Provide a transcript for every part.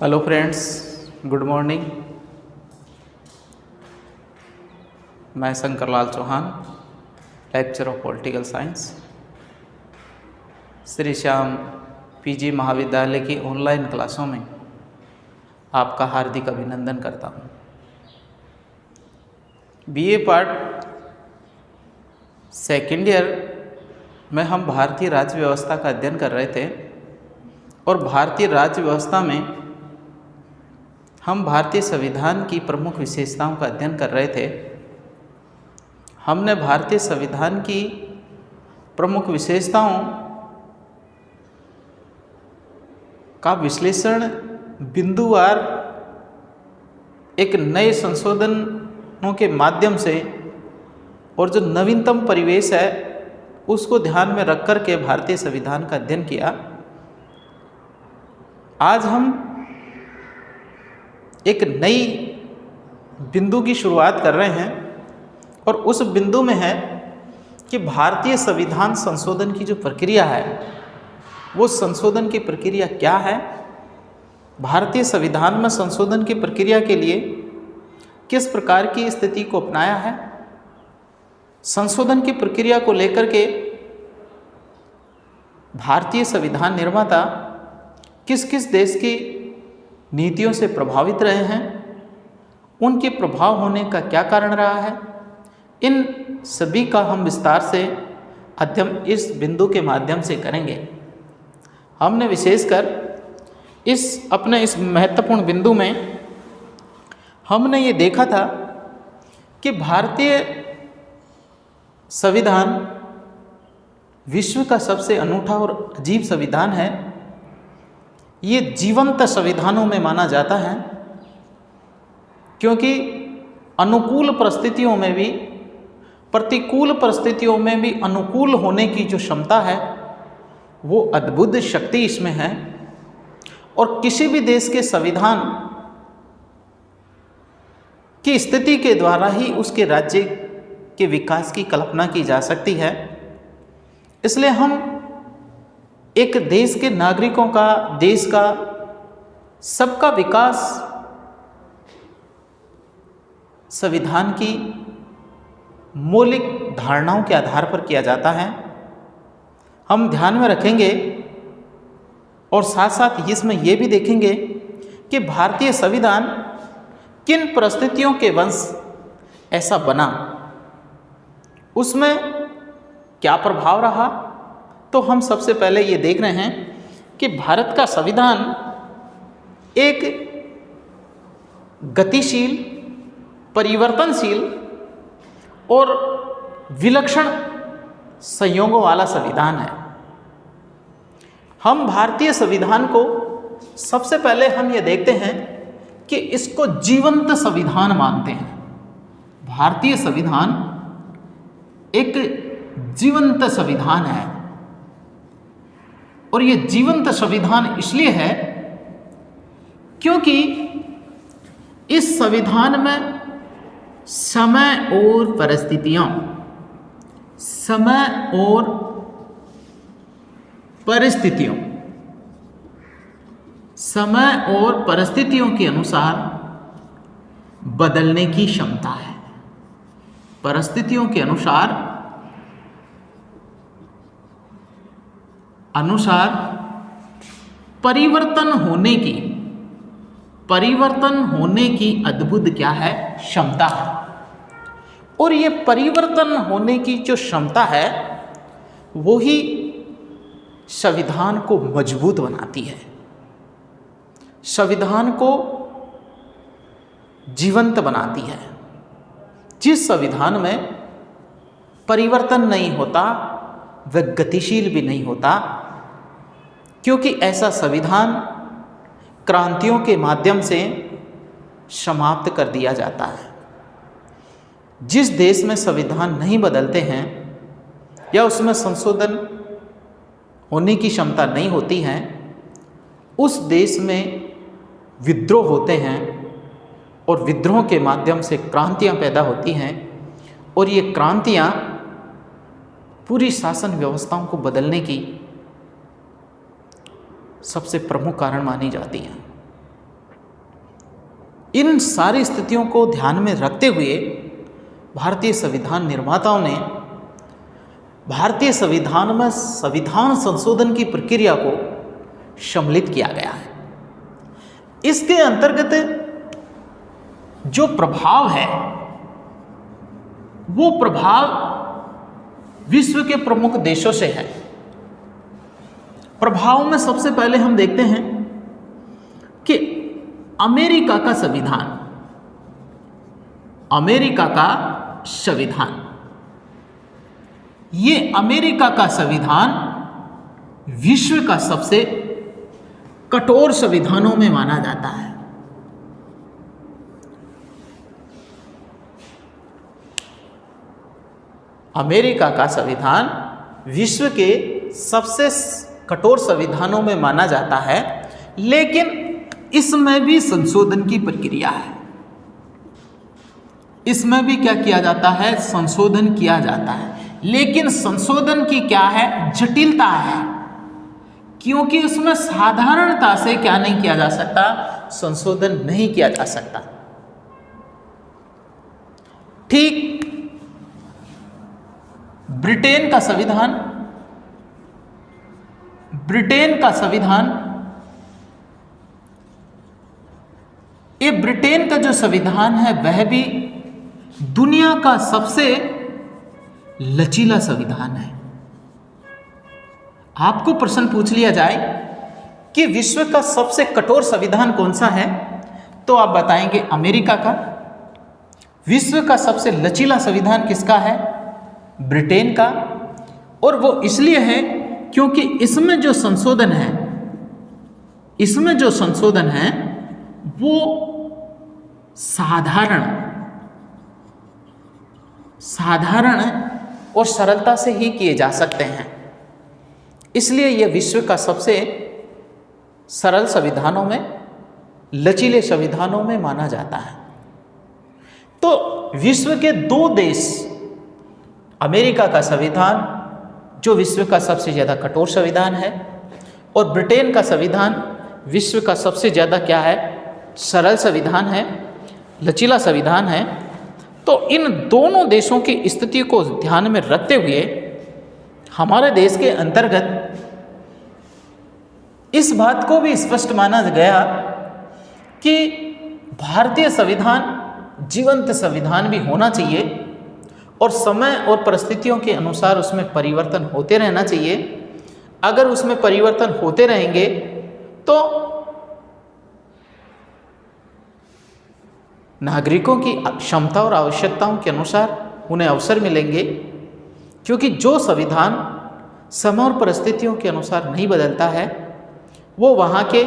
Hello friends, good morning. मैं Shankarlal Chauhan, lecture of political science, Shri Shyam PG महाविद्यालय की ऑनलाइन क्लासों में आपका हार्दिक अभिनंदन करता हूँ। बीए पार्ट सेकेंड ईयर में हम भारतीय राज्य व्यवस्था का अध्ययन कर रहे थे और भारतीय राज्य व्यवस्था में हम भारतीय संविधान की प्रमुख विशेषताओं का अध्ययन कर रहे थे। हमने भारतीय संविधान की प्रमुख विशेषताओं का विश्लेषण बिंदुवार एक नए संशोधनों के माध्यम से और जो नवीनतम परिवेश है उसको ध्यान में रख कर के भारतीय संविधान का अध्ययन किया। आज हम एक नई बिंदु की शुरुआत कर रहे हैं और उस बिंदु में है कि भारतीय संविधान संशोधन की जो प्रक्रिया है वो संशोधन की प्रक्रिया क्या है, भारतीय संविधान में संशोधन की प्रक्रिया के लिए किस प्रकार की स्थिति को अपनाया है, संशोधन की प्रक्रिया को लेकर के भारतीय संविधान निर्माता किस किस देश की नीतियों से प्रभावित रहे हैं, उनके प्रभाव होने का क्या कारण रहा है, इन सभी का हम विस्तार से अध्ययन इस बिंदु के माध्यम से करेंगे। हमने विशेषकर इस महत्वपूर्ण बिंदु में हमने ये देखा था कि भारतीय संविधान विश्व का सबसे अनूठा और अजीब संविधान है। ये जीवंत संविधानों में माना जाता है क्योंकि अनुकूल परिस्थितियों में भी प्रतिकूल परिस्थितियों में भी अनुकूल होने की जो क्षमता है वो अद्भुत शक्ति इसमें है। और किसी भी देश के संविधान की स्थिति के द्वारा ही उसके राज्य के विकास की कल्पना की जा सकती है। इसलिए हम एक देश के नागरिकों का, देश का, सबका विकास संविधान की मौलिक धारणाओं के आधार पर किया जाता है। हम ध्यान में रखेंगे और साथ साथ इसमें यह भी देखेंगे कि भारतीय संविधान किन परिस्थितियों के वंश ऐसा बना, उसमें क्या प्रभाव रहा। तो हम सबसे पहले ये देख रहे हैं कि भारत का संविधान एक गतिशील, परिवर्तनशील और विलक्षण संयोगों वाला संविधान है। हम भारतीय संविधान को सबसे पहले हम ये देखते हैं कि इसको जीवंत संविधान मानते हैं। भारतीय संविधान एक जीवंत संविधान है और ये जीवंत संविधान इसलिए है क्योंकि इस संविधान में समय और परिस्थितियों के अनुसार बदलने की क्षमता है। परिस्थितियों के अनुसार परिवर्तन होने की अद्भुत क्या है, क्षमता है। और ये परिवर्तन होने की जो क्षमता है वो ही संविधान को मजबूत बनाती है, संविधान को जीवंत बनाती है। जिस संविधान में परिवर्तन नहीं होता वह गतिशील भी नहीं होता, क्योंकि ऐसा संविधान क्रांतियों के माध्यम से समाप्त कर दिया जाता है। जिस देश में संविधान नहीं बदलते हैं या उसमें संशोधन होने की क्षमता नहीं होती है, उस देश में विद्रोह होते हैं और विद्रोह के माध्यम से क्रांतियां पैदा होती हैं और ये क्रांतियां पूरी शासन व्यवस्थाओं को बदलने की सबसे प्रमुख कारण मानी जाती हैं। इन सारी स्थितियों को ध्यान में रखते हुए भारतीय संविधान निर्माताओं ने भारतीय संविधान में संविधान संशोधन की प्रक्रिया को सम्मिलित किया गया है। इसके अंतर्गत जो प्रभाव है वो प्रभाव विश्व के प्रमुख देशों से है। प्रभाव में सबसे पहले हम देखते हैं कि अमेरिका का संविधान, अमेरिका का संविधान, ये अमेरिका का संविधान विश्व का सबसे कठोर संविधानों में माना जाता है। अमेरिका का संविधान विश्व के सबसे कठोर संविधानों में माना जाता है, लेकिन इसमें भी संशोधन की प्रक्रिया है। इसमें भी क्या किया जाता है? संशोधन किया जाता है। लेकिन संशोधन की क्या है? जटिलता है, क्योंकि उसमें साधारणता से क्या नहीं किया जा सकता? संशोधन नहीं किया जा सकता। ठीक ब्रिटेन का संविधान, ब्रिटेन का संविधान, ये ब्रिटेन का जो संविधान है वह भी दुनिया का सबसे लचीला संविधान है। आपको प्रश्न पूछ लिया जाए कि विश्व का सबसे कठोर संविधान कौन सा है, तो आप बताएंगे अमेरिका का। विश्व का सबसे लचीला संविधान किसका है? ब्रिटेन का। और वो इसलिए है क्योंकि इसमें जो संशोधन है, इसमें जो संशोधन है वो साधारण और सरलता से ही किए जा सकते हैं। इसलिए यह विश्व का सबसे सरल संविधानों में, लचीले संविधानों में माना जाता है। तो विश्व के दो देश, अमेरिका का संविधान जो विश्व का सबसे ज़्यादा कठोर संविधान है, और ब्रिटेन का संविधान विश्व का सबसे ज़्यादा क्या है? सरल संविधान है, लचीला संविधान है। तो इन दोनों देशों की स्थिति को ध्यान में रखते हुए हमारे देश के अंतर्गत इस बात को भी स्पष्ट माना गया कि भारतीय संविधान जीवंत संविधान भी होना चाहिए और समय और परिस्थितियों के अनुसार उसमें परिवर्तन होते रहना चाहिए। अगर उसमें परिवर्तन होते रहेंगे तो नागरिकों की क्षमता और आवश्यकताओं के अनुसार उन्हें अवसर मिलेंगे, क्योंकि जो संविधान समय और परिस्थितियों के अनुसार नहीं बदलता है वो वहाँ के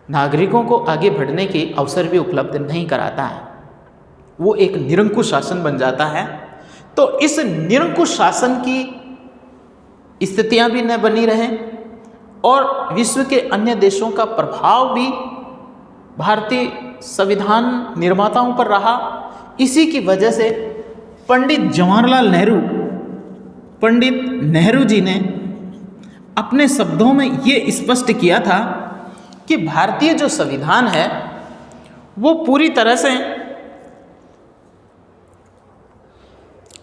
नागरिकों को आगे बढ़ने के अवसर भी उपलब्ध नहीं कराता है। वो एक निरंकुश शासन बन जाता है। तो इस निरंकुश शासन की स्थितियां भी न बनी रहें और विश्व के अन्य देशों का प्रभाव भी भारतीय संविधान निर्माताओं पर रहा। इसी की वजह से पंडित जवाहरलाल नेहरू जी ने अपने शब्दों में ये स्पष्ट किया था कि भारतीय जो संविधान है वो पूरी तरह से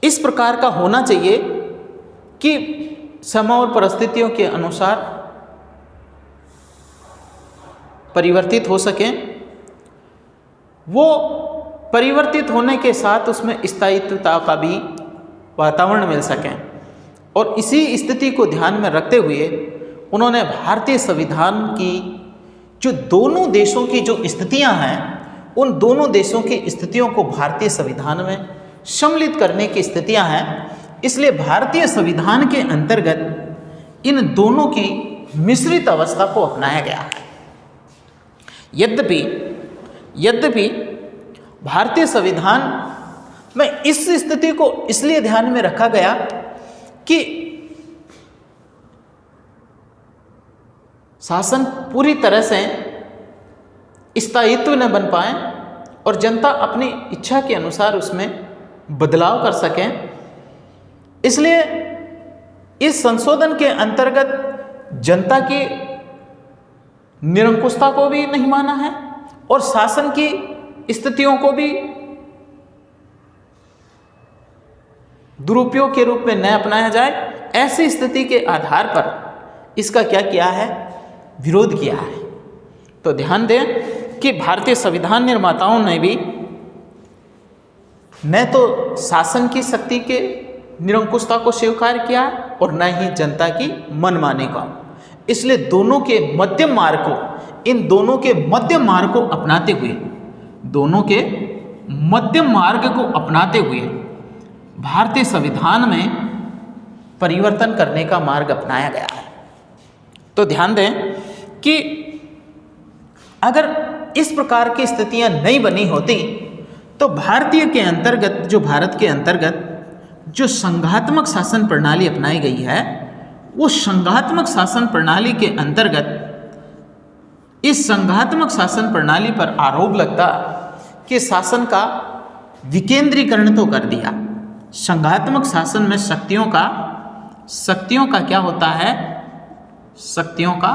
इस प्रकार का होना चाहिए कि समय और परिस्थितियों के अनुसार परिवर्तित हो सकें। वो परिवर्तित होने के साथ उसमें स्थायित्वता का भी वातावरण मिल सकें। और इसी स्थिति को ध्यान में रखते हुए उन्होंने भारतीय संविधान की जो दोनों देशों की जो स्थितियां हैं, उन दोनों देशों की स्थितियों को भारतीय संविधान में सम्मिलित करने की स्थितियां हैं। इसलिए भारतीय संविधान के अंतर्गत इन दोनों की मिश्रित अवस्था को अपनाया गया है। यद्यपि भारतीय संविधान में इस स्थिति को इसलिए ध्यान में रखा गया कि शासन पूरी तरह से स्थायित्व न बन पाए और जनता अपनी इच्छा के अनुसार उसमें बदलाव कर सकें। इसलिए इस संशोधन के अंतर्गत जनता की निरंकुशता को भी नहीं माना है और शासन की स्थितियों को भी दुरुपयोग के रूप में न अपनाया जाए, ऐसी स्थिति के आधार पर इसका क्या किया है, विरोध किया है। तो ध्यान दें कि भारतीय संविधान निर्माताओं ने भी न तो शासन की शक्ति के निरंकुशता को स्वीकार किया और न ही जनता की मनमानी का। इसलिए दोनों के मध्यम मार्ग को, इन दोनों के मध्यम मार्ग को अपनाते हुए, दोनों के मध्यम मार्ग को अपनाते हुए भारतीय संविधान में परिवर्तन करने का मार्ग अपनाया गया है। तो ध्यान दें कि अगर इस प्रकार की स्थितियां नहीं बनी होती तो भारत के अंतर्गत जो संघात्मक शासन प्रणाली अपनाई गई है, वो संघात्मक शासन प्रणाली के अंतर्गत इस संघात्मक शासन प्रणाली पर आरोप लगता कि शासन का विकेंद्रीकरण तो कर दिया। संघात्मक शासन में शक्तियों का क्या होता है, शक्तियों का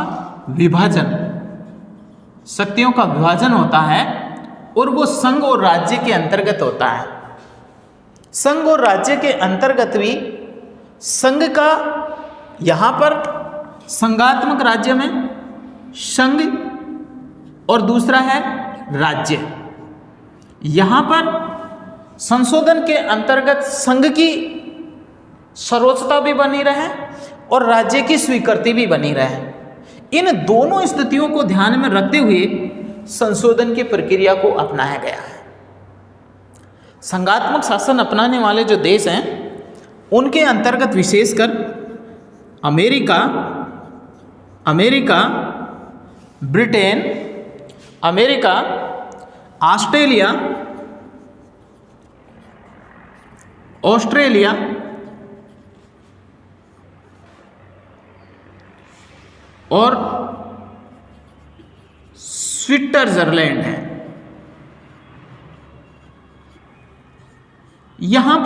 विभाजन होता है और वो संघ और राज्य के अंतर्गत होता है। संघ और राज्य के अंतर्गत भी संघ का यहाँ पर संघात्मक राज्य में संघ और दूसरा है राज्य। यहाँ पर संशोधन के अंतर्गत संघ की सर्वोच्चता भी बनी रहे और राज्य की स्वीकृति भी बनी रहे। इन दोनों स्थितियों को ध्यान में रखते हुए संशोधन की प्रक्रिया को अपनाया गया है। संघात्मक शासन अपनाने वाले जो देश हैं उनके अंतर्गत विशेषकर अमेरिका, ब्रिटेन, ऑस्ट्रेलिया और स्विट्जरलैंड है। यहाँ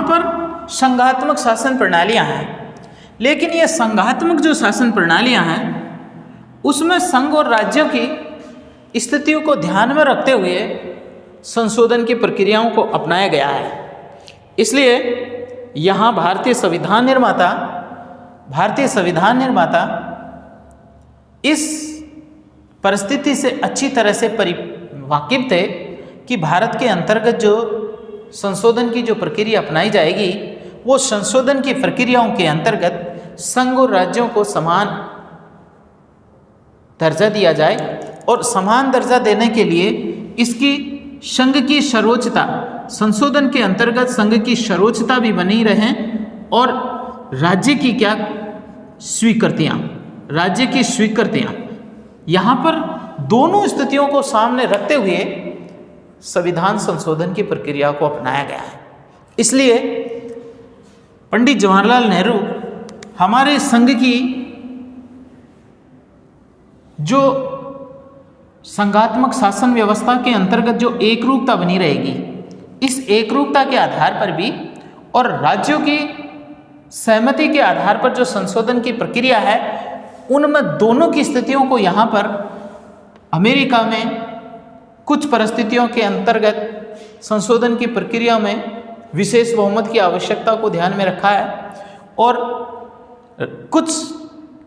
पर संघात्मक शासन प्रणालियां हैं, लेकिन ये संघात्मक जो शासन प्रणालियां हैं उसमें संघ और राज्यों की स्थितियों को ध्यान में रखते हुए संशोधन की प्रक्रियाओं को अपनाया गया है। इसलिए यहाँ भारतीय संविधान निर्माता इस परिस्थिति से अच्छी तरह से वाकिफ थे कि भारत के अंतर्गत जो संशोधन की जो प्रक्रिया अपनाई जाएगी, वो संशोधन की प्रक्रियाओं के अंतर्गत संघ और राज्यों को समान दर्जा दिया जाए और समान दर्जा देने के लिए इसकी संघ की सर्वोच्चता, संशोधन के अंतर्गत संघ की सर्वोच्चता भी बनी रहे और राज्य की स्वीकृतियां यहाँ पर दोनों स्थितियों को सामने रखते हुए संविधान संशोधन की प्रक्रिया को अपनाया गया है। इसलिए पंडित जवाहरलाल नेहरू हमारे संघ की जो संघात्मक शासन व्यवस्था के अंतर्गत जो एकरूपता बनी रहेगी, इस एकरूपता के आधार पर भी और राज्यों की सहमति के आधार पर जो संशोधन की प्रक्रिया है, उनमें दोनों की स्थितियों को यहाँ पर अमेरिका में कुछ परिस्थितियों के अंतर्गत संशोधन की प्रक्रिया में विशेष बहुमत की आवश्यकता को ध्यान में रखा है और कुछ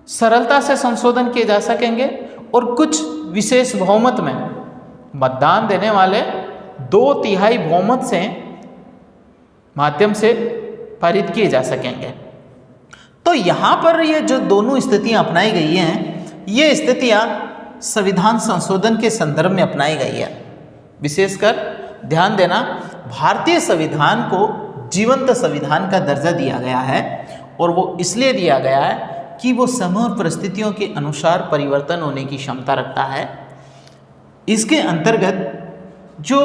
सरलता से संशोधन किए जा सकेंगे और कुछ विशेष बहुमत में मतदान देने वाले 2/3 बहुमत से माध्यम से पारित किए जा सकेंगे। तो यहाँ पर ये जो दोनों स्थितियाँ अपनाई गई हैं, ये स्थितियाँ संविधान संशोधन के संदर्भ में अपनाई गई है। विशेषकर ध्यान देना, भारतीय संविधान को जीवंत संविधान का दर्जा दिया गया है और वो इसलिए दिया गया है कि वो समय और परिस्थितियों के अनुसार परिवर्तन होने की क्षमता रखता है। इसके अंतर्गत जो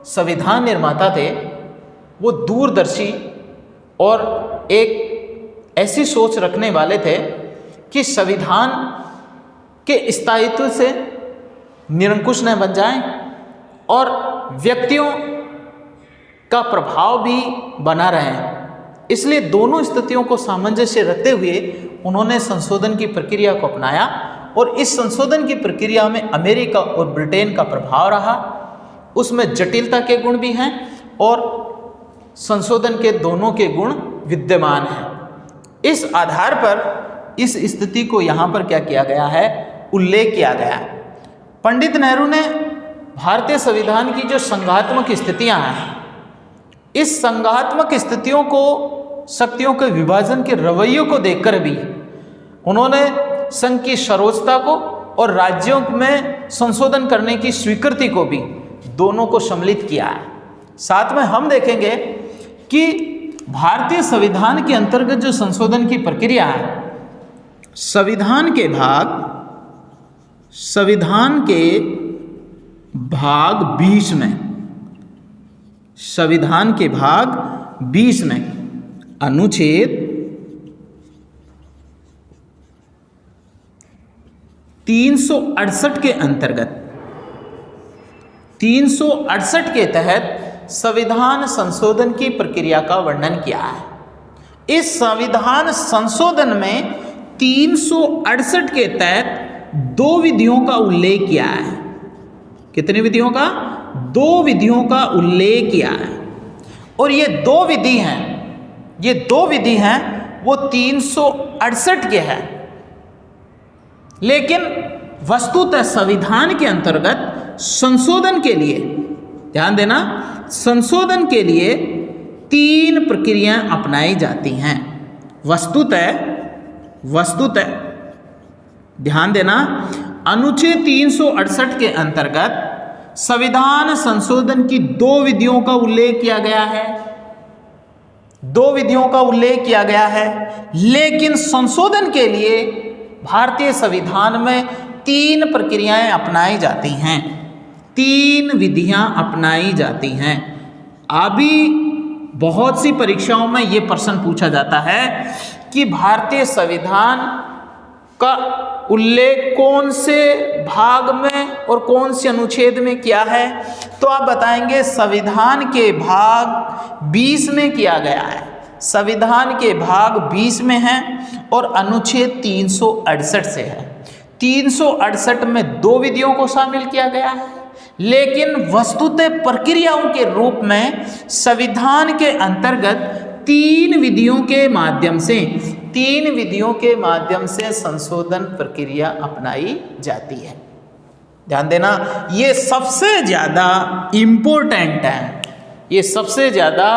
संविधान निर्माता थे वो दूरदर्शी और एक ऐसी सोच रखने वाले थे कि संविधान के स्थायित्व से निरंकुश न बन जाए और व्यक्तियों का प्रभाव भी बना रहे। इसलिए दोनों स्थितियों को सामंजस्य रखते हुए उन्होंने संशोधन की प्रक्रिया को अपनाया और इस संशोधन की प्रक्रिया में अमेरिका और ब्रिटेन का प्रभाव रहा। उसमें जटिलता के गुण भी हैं और संशोधन के दोनों के गुण विद्यमान हैं। इस आधार पर इस स्थिति को यहाँ पर क्या किया गया है, उल्लेख किया गया है। पंडित नेहरू ने भारतीय संविधान की जो संघात्मक स्थितियाँ हैं, इस संघात्मक स्थितियों को, शक्तियों के विभाजन के रवैयों को देखकर भी उन्होंने संघ की सर्वोच्चता को और राज्यों में संशोधन करने की स्वीकृति को भी, दोनों को सम्मिलित किया है। साथ में हम देखेंगे कि भारतीय संविधान के अंतर्गत जो संशोधन की प्रक्रिया है, संविधान के भाग 20 में, संविधान के भाग 20 में अनुच्छेद 368 के अंतर्गत 368 के तहत संविधान संशोधन की प्रक्रिया का वर्णन किया है। इस संविधान संशोधन में 368 के तहत 2 विधियों का उल्लेख किया है। कितनी विधियों का? 2 विधियों का उल्लेख किया है। और ये 2 विधि हैं, ये 2 विधि हैं वो 368 के हैं, लेकिन वस्तुतः संविधान के अंतर्गत संशोधन के लिए, ध्यान देना, संशोधन के लिए 3 प्रक्रियाएं अपनाई जाती हैं। वस्तुतः ध्यान देना, अनुच्छेद 368 के अंतर्गत संविधान संशोधन की 2 विधियों का उल्लेख किया गया है। 2 विधियों का उल्लेख किया गया है, लेकिन संशोधन के लिए भारतीय संविधान में 3 प्रक्रियाएं अपनाई जाती हैं, 3 विधियां अपनाई जाती हैं। अभी बहुत सी परीक्षाओं में ये प्रश्न पूछा जाता है कि भारतीय संविधान का उल्लेख कौन से भाग में और कौन से अनुच्छेद में किया है, तो आप बताएंगे संविधान के भाग 20 में किया गया है। संविधान के भाग 20 में है और अनुच्छेद 368 से है। 368 में 2 विधियों को शामिल किया गया है, लेकिन वस्तुतः प्रक्रियाओं के रूप में संविधान के अंतर्गत 3 विधियों के माध्यम से संशोधन प्रक्रिया अपनाई जाती है। ध्यान देना, ये सबसे ज़्यादा इम्पोर्टेंट है, ये सबसे ज़्यादा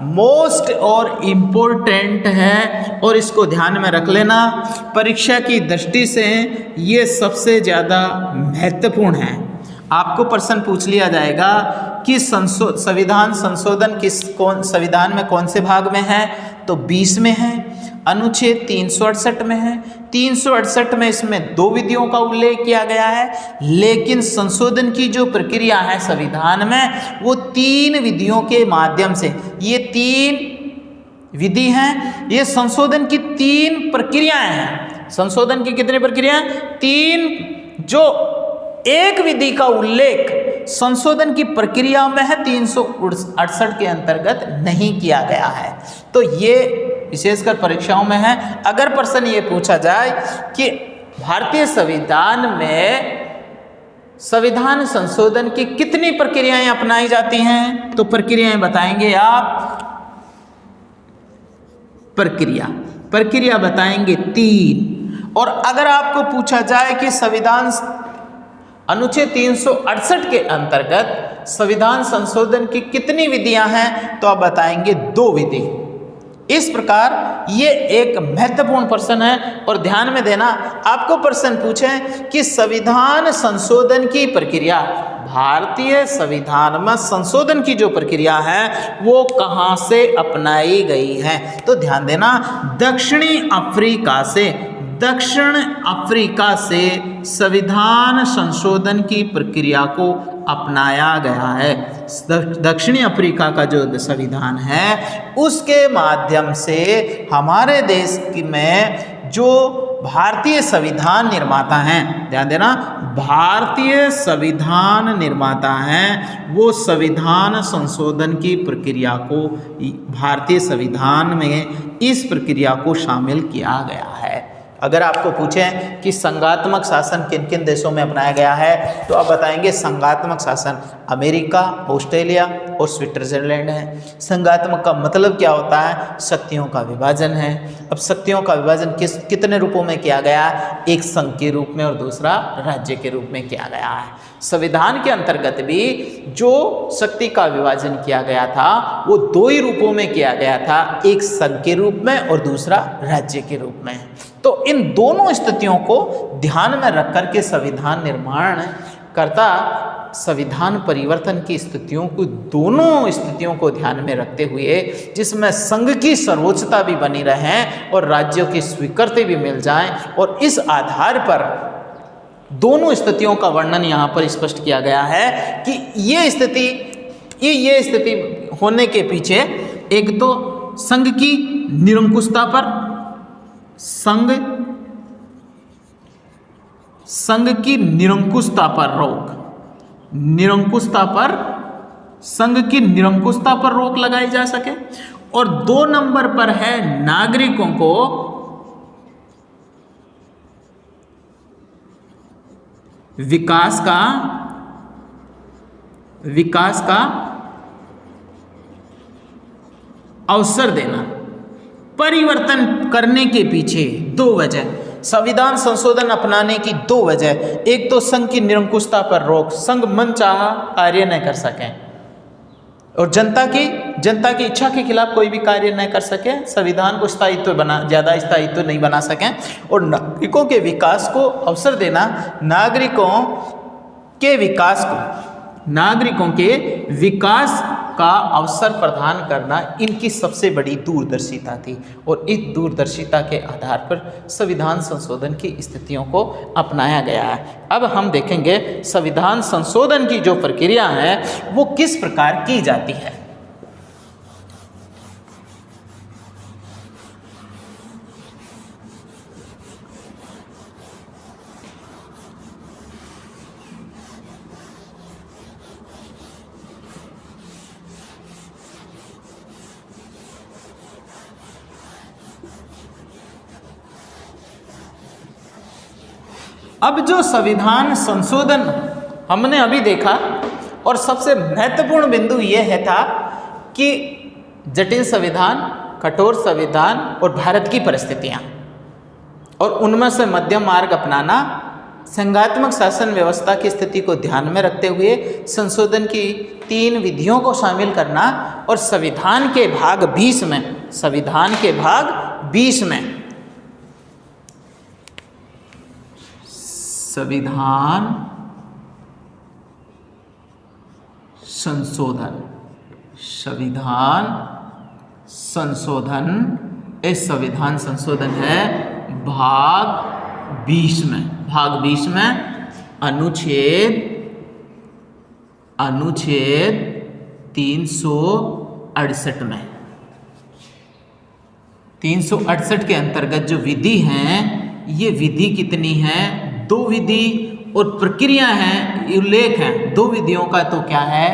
मोस्ट और इम्पोर्टेंट है, और इसको ध्यान में रख लेना। परीक्षा की दृष्टि से ये सबसे ज़्यादा महत्वपूर्ण है। आपको प्रश्न पूछ लिया जाएगा कि संविधान संशोधन संविधान में कौन से भाग में है, तो 20 में है, अनुच्छेद 368 में है। 368 में इसमें 2 विधियों का उल्लेख किया गया है, लेकिन संशोधन की जो प्रक्रिया है संविधान में वो 3 विधियों के माध्यम से, ये 3 विधि हैं, ये संशोधन की 3 प्रक्रियाएं हैं। संशोधन की कितनी प्रक्रियाएं? 3। जो एक विधि का उल्लेख संशोधन की प्रक्रिया में है 368 के अंतर्गत नहीं किया गया है। तो ये विशेषकर परीक्षाओं में है। अगर प्रश्न ये पूछा जाए कि भारतीय संविधान में संविधान संशोधन की कितनी प्रक्रियाएं अपनाई जाती हैं, तो प्रक्रियाएं बताएंगे आप। प्रक्रिया बताएंगे 3। और अगर आपको पूछा जाए कि संविधान अनुच्छेद 368 के अंतर्गत संविधान संशोधन की कितनी विधियां हैं, तो आप बताएंगे 2 विधि। इस प्रकार ये एक महत्वपूर्ण प्रश्न है। और ध्यान में देना, आपको प्रश्न पूछें कि संविधान संशोधन की प्रक्रिया, भारतीय संविधान में संशोधन की जो प्रक्रिया है वो कहाँ से अपनाई गई है, तो ध्यान देना, दक्षिण अफ्रीका से संविधान संशोधन की प्रक्रिया को अपनाया गया है। दक्षिणी अफ्रीका का जो संविधान है उसके माध्यम से हमारे देश में जो भारतीय संविधान निर्माता हैं, ध्यान देना, भारतीय संविधान निर्माता हैं, वो संविधान संशोधन की प्रक्रिया को भारतीय संविधान में इस प्रक्रिया को शामिल किया गया है। अगर आपको पूछें कि संघात्मक शासन किन किन देशों में अपनाया गया है तो आप बताएंगे संघात्मक शासन अमेरिका, ऑस्ट्रेलिया और स्विट्जरलैंड है। संघात्मक का मतलब क्या होता है? शक्तियों का विभाजन है। अब शक्तियों का विभाजन कितने रूपों में किया गया? एक संघ के रूप में और दूसरा राज्य के रूप में किया गया है। संविधान के अंतर्गत भी जो शक्ति का विभाजन किया गया था वो दो ही रूपों में किया गया था, एक संघ के रूप में और दूसरा राज्य के रूप में। तो इन दोनों स्थितियों को ध्यान में रख कर के संविधान निर्माण करता संविधान परिवर्तन की स्थितियों को, दोनों स्थितियों को ध्यान में रखते हुए, जिसमें संघ की सर्वोच्चता भी बनी रहे और राज्यों की स्वीकृति भी मिल जाए, और इस आधार पर दोनों स्थितियों का वर्णन यहाँ पर स्पष्ट किया गया है कि ये स्थिति होने के पीछे एक तो संघ की निरंकुशता पर, संघ की निरंकुशता पर रोक, संघ की निरंकुशता पर रोक लगाई जा सके, और 2 नंबर पर है नागरिकों को विकास का अवसर देना। परिवर्तन करने के पीछे 2 वजह, संविधान संशोधन अपनाने की 2 वजह, एक तो संघ की निरंकुशता पर रोक, संघ मनचाहा कार्य न कर सकें और जनता की इच्छा के खिलाफ कोई भी कार्य न कर सके, संविधान को ज़्यादा स्थायित्व नहीं बना सकें, और नागरिकों के विकास को अवसर देना, नागरिकों के विकास का अवसर प्रदान करना इनकी सबसे बड़ी दूरदर्शिता थी। और इस दूरदर्शिता के आधार पर संविधान संशोधन की स्थितियों को अपनाया गया है। अब हम देखेंगे संविधान संशोधन की जो प्रक्रिया है वो किस प्रकार की जाती है। अब जो संविधान संशोधन हमने अभी देखा, और सबसे महत्वपूर्ण बिंदु यह है था कि जटिल संविधान, कठोर संविधान और भारत की परिस्थितियां, और उनमें से मध्यम मार्ग अपनाना, संघात्मक शासन व्यवस्था की स्थिति को ध्यान में रखते हुए संशोधन की 3 विधियों को शामिल करना, और संविधान के भाग 20 में संविधान संशोधन, इस संविधान संशोधन है भाग 20 में अनुच्छेद 368 में 368 के अंतर्गत जो विधि हैं, ये विधि कितनी है? 2 विधि और प्रक्रिया हैं, उल्लेख हैं। 2 विधियों का तो क्या है?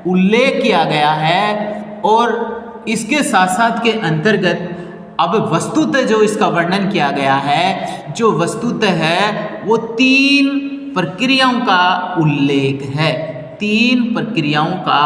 उल्लेख किया गया है, और इसके साथ साथ के अंतर्गत अब वस्तुतः जो इसका वर्णन किया गया है, जो वस्तुतः है वो 3 प्रक्रियाओं का उल्लेख है। 3 प्रक्रियाओं का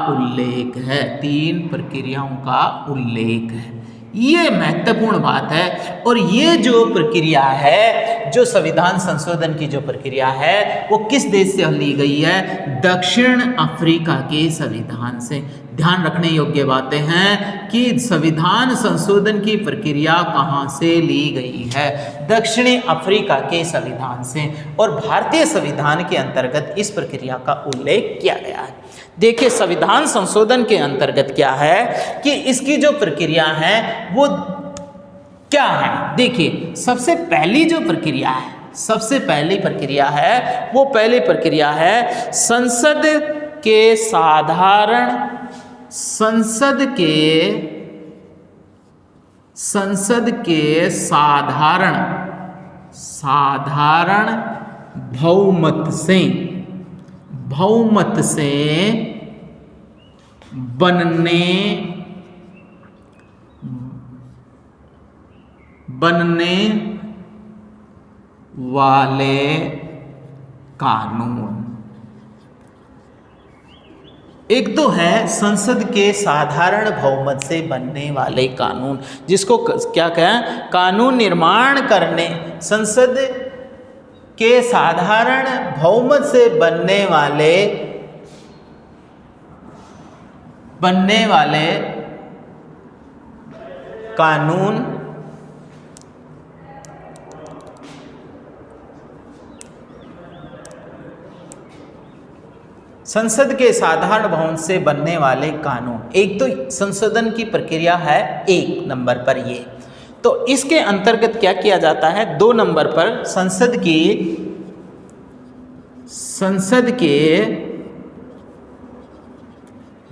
उल्लेख है। 3 प्रक्रियाओं का उल्लेख है। ये महत्वपूर्ण बात है। और ये जो प्रक्रिया है, जो संविधान संशोधन की जो प्रक्रिया है, वो किस देश से ली गई है? दक्षिण अफ्रीका के संविधान से। ध्यान रखने योग्य बातें हैं कि संविधान संशोधन की प्रक्रिया कहाँ से ली गई है? दक्षिणी अफ्रीका के संविधान से। और भारतीय संविधान के अंतर्गत इस प्रक्रिया का उल्लेख किया गया है। देखिए संविधान संशोधन के अंतर्गत क्या है कि इसकी जो प्रक्रिया है वो क्या है। देखिए सबसे पहली जो प्रक्रिया है, सबसे पहली प्रक्रिया है वो पहली प्रक्रिया है संसद के साधारण बहुमत से बनने वाले कानून। एक तो है संसद के साधारण बहुमत से बनने वाले कानून, जिसको क्या कहें, कानून निर्माण करने, संसद के साधारण बहुमत से बनने वाले कानून संसद के साधारण बहुमत से बनने वाले कानून। एक तो संशोधन की प्रक्रिया है 1 नंबर पर ये, तो इसके अंतर्गत क्या किया जाता है, 2 नंबर पर संसद के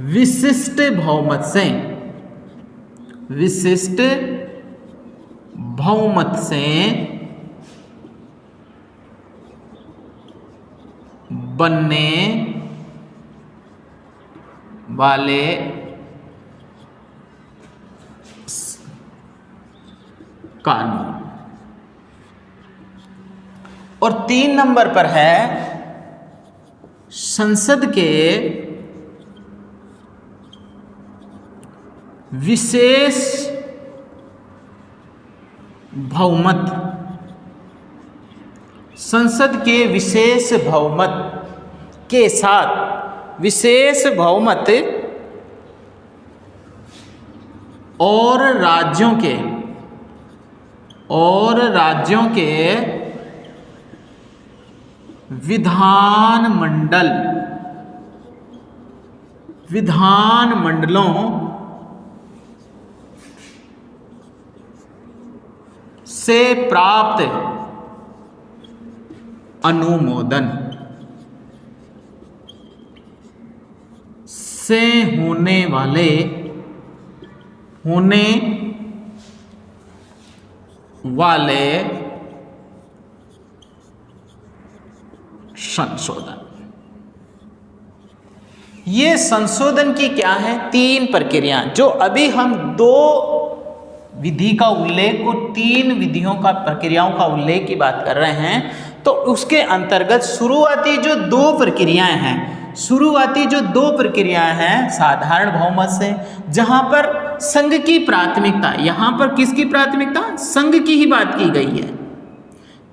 विशिष्ट बहुमत से बनने वाले कानून। और 3 नंबर पर है संसद के विशेष बहुमत, संसद के विशेष बहुमत के साथ विशेष बहुमत और राज्यों के विधानमंडलों से प्राप्त अनुमोदन से होने वाले संशोधन। ये संशोधन की क्या है, 3 प्रक्रिया, जो अभी हम 2 विधि का उल्लेख को 3 विधियों का प्रक्रियाओं का उल्लेख की बात कर रहे हैं। तो उसके अंतर्गत शुरुआती जो 2 प्रक्रियाएं हैं, साधारण बहुमत से, जहां पर संघ की प्राथमिकता, यहां पर किसकी प्राथमिकता, संघ की ही बात की गई है।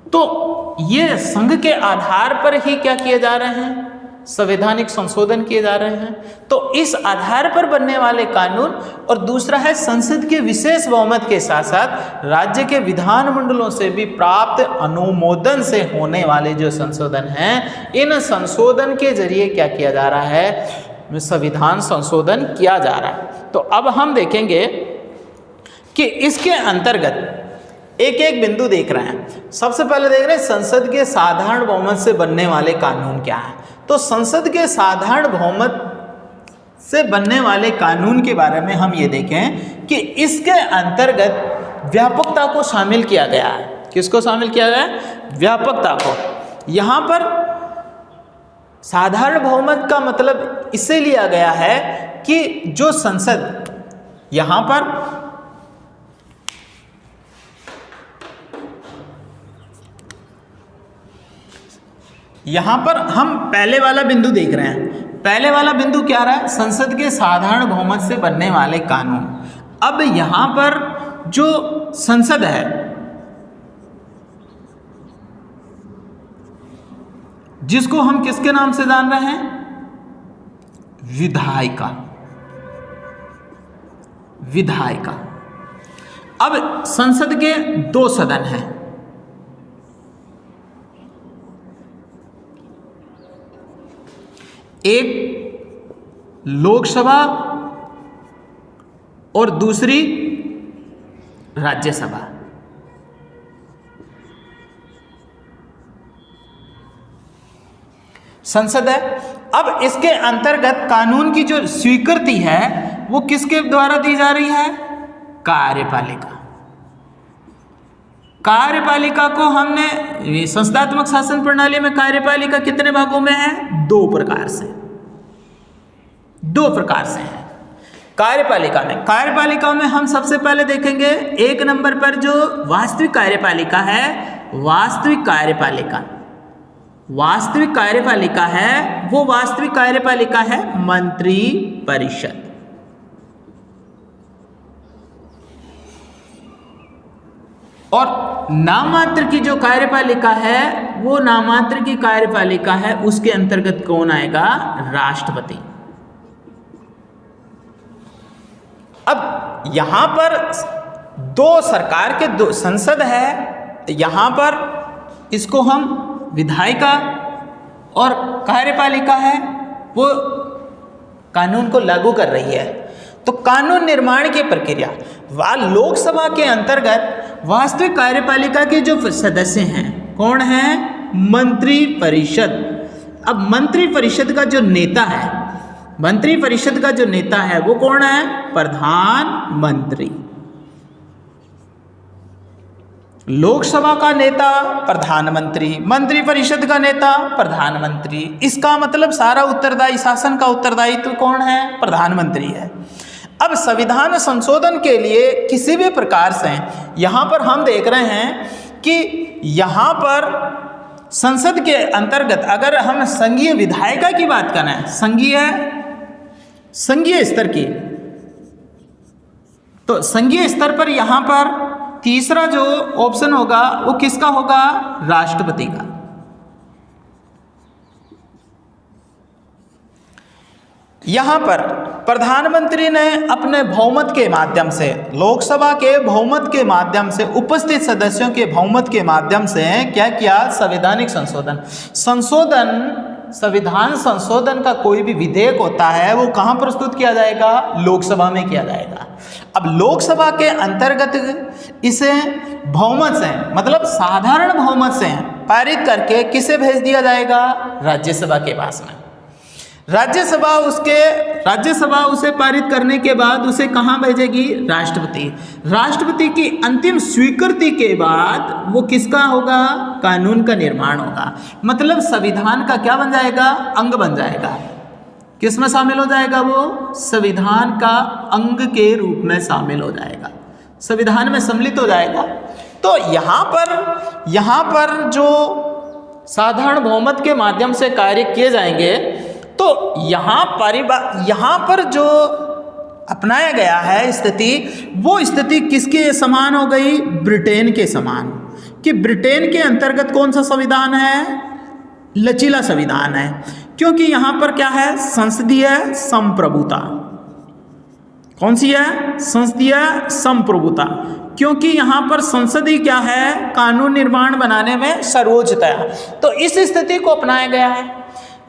तो ये संघ के आधार पर ही क्या किए जा रहे हैं, संवैधानिक संशोधन किए जा रहे हैं। तो इस आधार पर बनने वाले कानून, और दूसरा है संसद के विशेष बहुमत के साथ साथ राज्य के विधानमंडलों से भी प्राप्त अनुमोदन से होने वाले जो संशोधन हैं, इन संशोधन के जरिए क्या किया जा रहा है, संविधान संशोधन किया जा रहा है। तो अब हम देखेंगे कि इसके अंतर्गत एक बिंदु देख रहे हैं। सबसे पहले देख रहे हैं संसद के साधारण बहुमत से बनने वाले कानून क्या है। तो संसद के साधारण बहुमत से बनने वाले कानून के बारे में हम ये देखें कि इसके अंतर्गत व्यापकता को शामिल किया गया है। किसको शामिल किया गया है, व्यापकता को। यहाँ पर साधारण बहुमत का मतलब इससे लिया गया है कि जो संसद, यहाँ पर हम पहले वाला बिंदु देख रहे हैं। पहले वाला बिंदु क्या रहा है, संसद के साधारण बहुमत से बनने वाले कानून। अब यहां पर जो संसद है, जिसको हम किसके नाम से जान रहे हैं, विधायिका। अब संसद के 2 सदन हैं, एक लोकसभा और दूसरी राज्यसभा। संसद है। अब इसके अंतर्गत कानून की जो स्वीकृति है वो किसके द्वारा दी जा रही है, कार्यपालिका। कार्यपालिका को हमने संस्थात्मक शासन प्रणाली में कार्यपालिका कितने भागों में है, 2 प्रकार से है। कार्यपालिका में हम सबसे पहले देखेंगे 1 नंबर पर जो वास्तविक कार्यपालिका है, वास्तविक कार्यपालिका है, वो वास्तविक कार्यपालिका है मंत्री परिषद। और नाममात्र की जो कार्यपालिका है, वो नाममात्र की कार्यपालिका है, उसके अंतर्गत कौन आएगा? राष्ट्रपति। अब यहां पर दो सरकार के दो संसद है, यहां पर इसको हम विधायिका और कार्यपालिका है, वो कानून को लागू कर रही है। तो कानून निर्माण की प्रक्रिया लोकसभा के अंतर्गत वास्तविक कार्यपालिका के जो सदस्य हैं कौन है? मंत्री परिषद। अब मंत्री परिषद का जो नेता है, वो कौन है? प्रधानमंत्री। लोकसभा का नेता प्रधानमंत्री, मंत्री परिषद का नेता प्रधानमंत्री। इसका मतलब सारा उत्तरदायी, शासन का उत्तरदायित्व कौन है? प्रधानमंत्री है। अब संविधान संशोधन के लिए किसी भी प्रकार से यहाँ पर हम देख रहे हैं कि यहाँ पर संसद के अंतर्गत अगर हम संघीय विधायिका की बात करें, संघीय स्तर की, तो संघीय स्तर पर यहाँ पर तीसरा जो ऑप्शन होगा वो किसका होगा? राष्ट्रपति का। यहाँ पर प्रधानमंत्री ने अपने बहुमत के माध्यम से, लोकसभा के बहुमत के माध्यम से, उपस्थित सदस्यों के बहुमत के माध्यम से क्या किया? संवैधानिक संविधान संशोधन का कोई भी विधेयक होता है वो कहाँ प्रस्तुत किया जाएगा? लोकसभा में किया जाएगा। अब लोकसभा के अंतर्गत इसे बहुमत से, मतलब साधारण बहुमत से पारित करके किसे भेज दिया जाएगा? राज्यसभा के पास में। राज्यसभा उसे पारित करने के बाद उसे कहाँ भेजेगी? राष्ट्रपति की अंतिम स्वीकृति के बाद वो किसका होगा? कानून का निर्माण होगा। मतलब संविधान का क्या बन जाएगा? अंग बन जाएगा। किस में शामिल हो जाएगा? वो संविधान का अंग के रूप में शामिल हो जाएगा, संविधान में सम्मिलित हो जाएगा। तो यहाँ पर जो साधारण बहुमत के माध्यम से कार्य किए जाएंगे, तो यहाँ पर जो अपनाया गया है स्थिति, वो स्थिति किसके समान हो गई? ब्रिटेन के समान। कि ब्रिटेन के अंतर्गत कौन सा संविधान है? लचीला संविधान है, क्योंकि यहाँ पर क्या है? संसदीय संप्रभुता। कौन सी है? संसदीय संप्रभुता। क्योंकि यहाँ पर संसद ही क्या है? कानून निर्माण बनाने में सर्वोच्चता है। तो इस स्थिति को अपनाया गया है।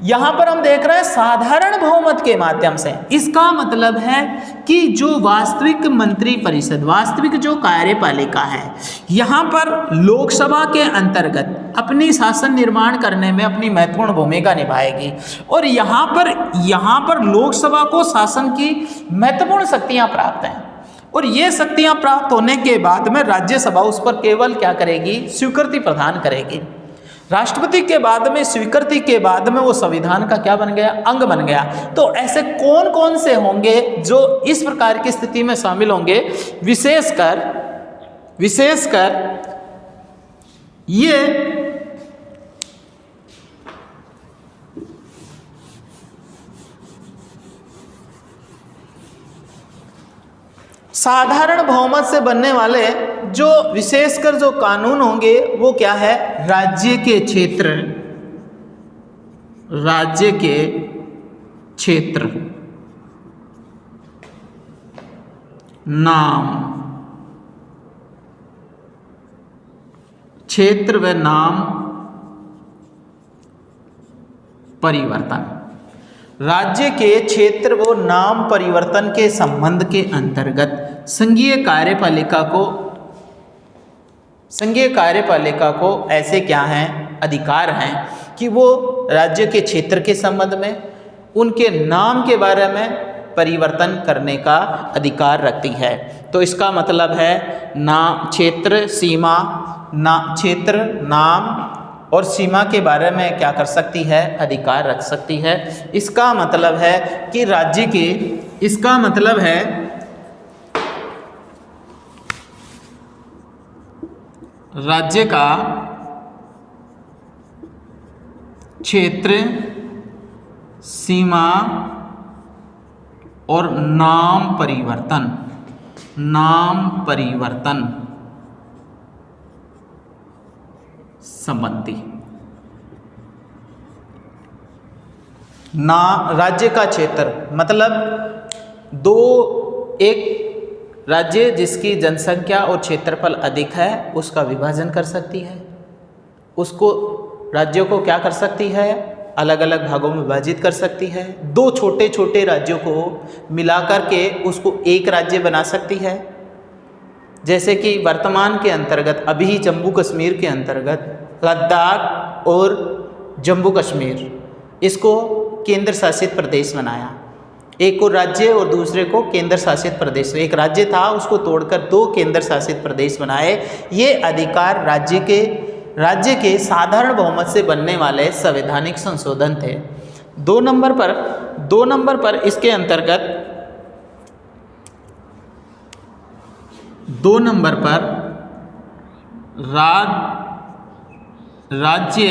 यहाँ पर हम देख रहे हैं साधारण बहुमत के माध्यम से। इसका मतलब है कि जो वास्तविक मंत्री परिषद, वास्तविक जो कार्यपालिका है, यहाँ पर लोकसभा के अंतर्गत अपनी शासन निर्माण करने में अपनी महत्वपूर्ण भूमिका निभाएगी। और यहाँ पर लोकसभा को शासन की महत्वपूर्ण शक्तियाँ प्राप्त हैं। और ये शक्तियाँ प्राप्त होने के बाद में राज्यसभा उस पर केवल क्या करेगी? स्वीकृति प्रदान करेगी। राष्ट्रपति के बाद में, स्वीकृति के बाद में वो संविधान का क्या बन गया? अंग बन गया। तो ऐसे कौन कौन से होंगे जो इस प्रकार की स्थिति में शामिल होंगे? विशेषकर ये साधारण बहुमत से बनने वाले जो विशेषकर जो कानून होंगे वो क्या है? राज्य के क्षेत्र, नाम, क्षेत्र व नाम परिवर्तन। राज्य के क्षेत्र व नाम परिवर्तन के संबंध के अंतर्गत संघीय कार्यपालिका को ऐसे क्या हैं? अधिकार हैं कि वो राज्य के क्षेत्र के संबंध में, उनके नाम के बारे में परिवर्तन करने का अधिकार रखती है। तो इसका मतलब है क्षेत्र, सीमा, क्षेत्र, नाम और सीमा के बारे में क्या कर सकती है, अधिकार रख सकती है। इसका मतलब है कि राज्य के, इसका मतलब है राज्य का क्षेत्र, सीमा और नाम परिवर्तन संबंधी राज्य का क्षेत्र मतलब एक राज्य जिसकी जनसंख्या और क्षेत्रफल अधिक है उसका विभाजन कर सकती है, उसको राज्यों को क्या कर सकती है, अलग अलग भागों में विभाजित कर सकती है। दो छोटे छोटे राज्यों को मिलाकर के उसको एक राज्य बना सकती है। जैसे कि वर्तमान के अंतर्गत अभी जम्मू कश्मीर के अंतर्गत लद्दाख और जम्मू कश्मीर, इसको केंद्र शासित प्रदेश बनाया। एक को राज्य और दूसरे को केंद्र शासित प्रदेश। एक राज्य था उसको तोड़कर दो केंद्र शासित प्रदेश बनाए। ये अधिकार राज्य के साधारण बहुमत से बनने वाले संवैधानिक संशोधन थे। दो नंबर पर इसके अंतर्गत राज्य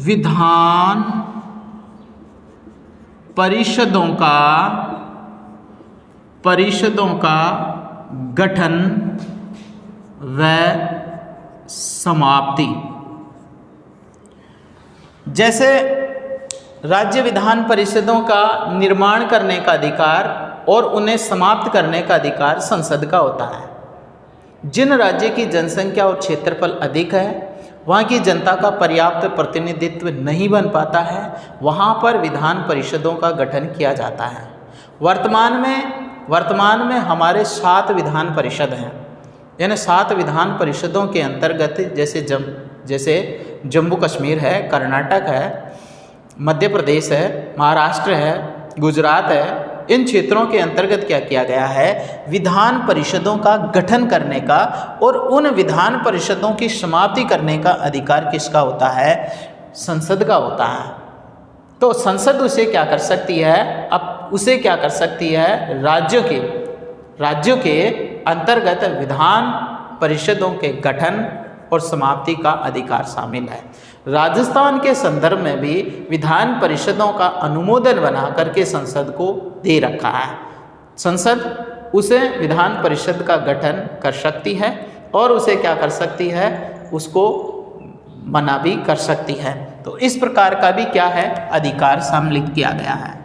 विधान परिषदों का गठन व समाप्ति। जैसे राज्य विधान परिषदों का निर्माण करने का अधिकार और उन्हें समाप्त करने का अधिकार संसद का होता है। जिन राज्य की जनसंख्या और क्षेत्रफल अधिक है, वहाँ की जनता का पर्याप्त प्रतिनिधित्व नहीं बन पाता है, वहाँ पर विधान परिषदों का गठन किया जाता है। वर्तमान में हमारे 7 विधान परिषद हैं। यानी 7 विधान परिषदों के अंतर्गत जैसे जम्मू कश्मीर है, कर्नाटक है, मध्य प्रदेश है, महाराष्ट्र है, गुजरात है। इन क्षेत्रों के अंतर्गत क्या किया गया है, विधान परिषदों का गठन करने का और उन विधान परिषदों की समाप्ति करने का अधिकार किसका होता है, संसद का होता है। तो संसद उसे क्या कर सकती है, अब उसे क्या कर सकती है, राज्यों के अंतर्गत विधान परिषदों के गठन और समाप्ति का अधिकार शामिल है। राजस्थान के संदर्भ में भी विधान परिषदों का अनुमोदन बना करके संसद को दे रखा है। संसद उसे विधान परिषद का गठन कर सकती है और उसे क्या कर सकती है, उसको मना भी कर सकती है। तो इस प्रकार का भी क्या है, अधिकार सम्मिलित किया गया है।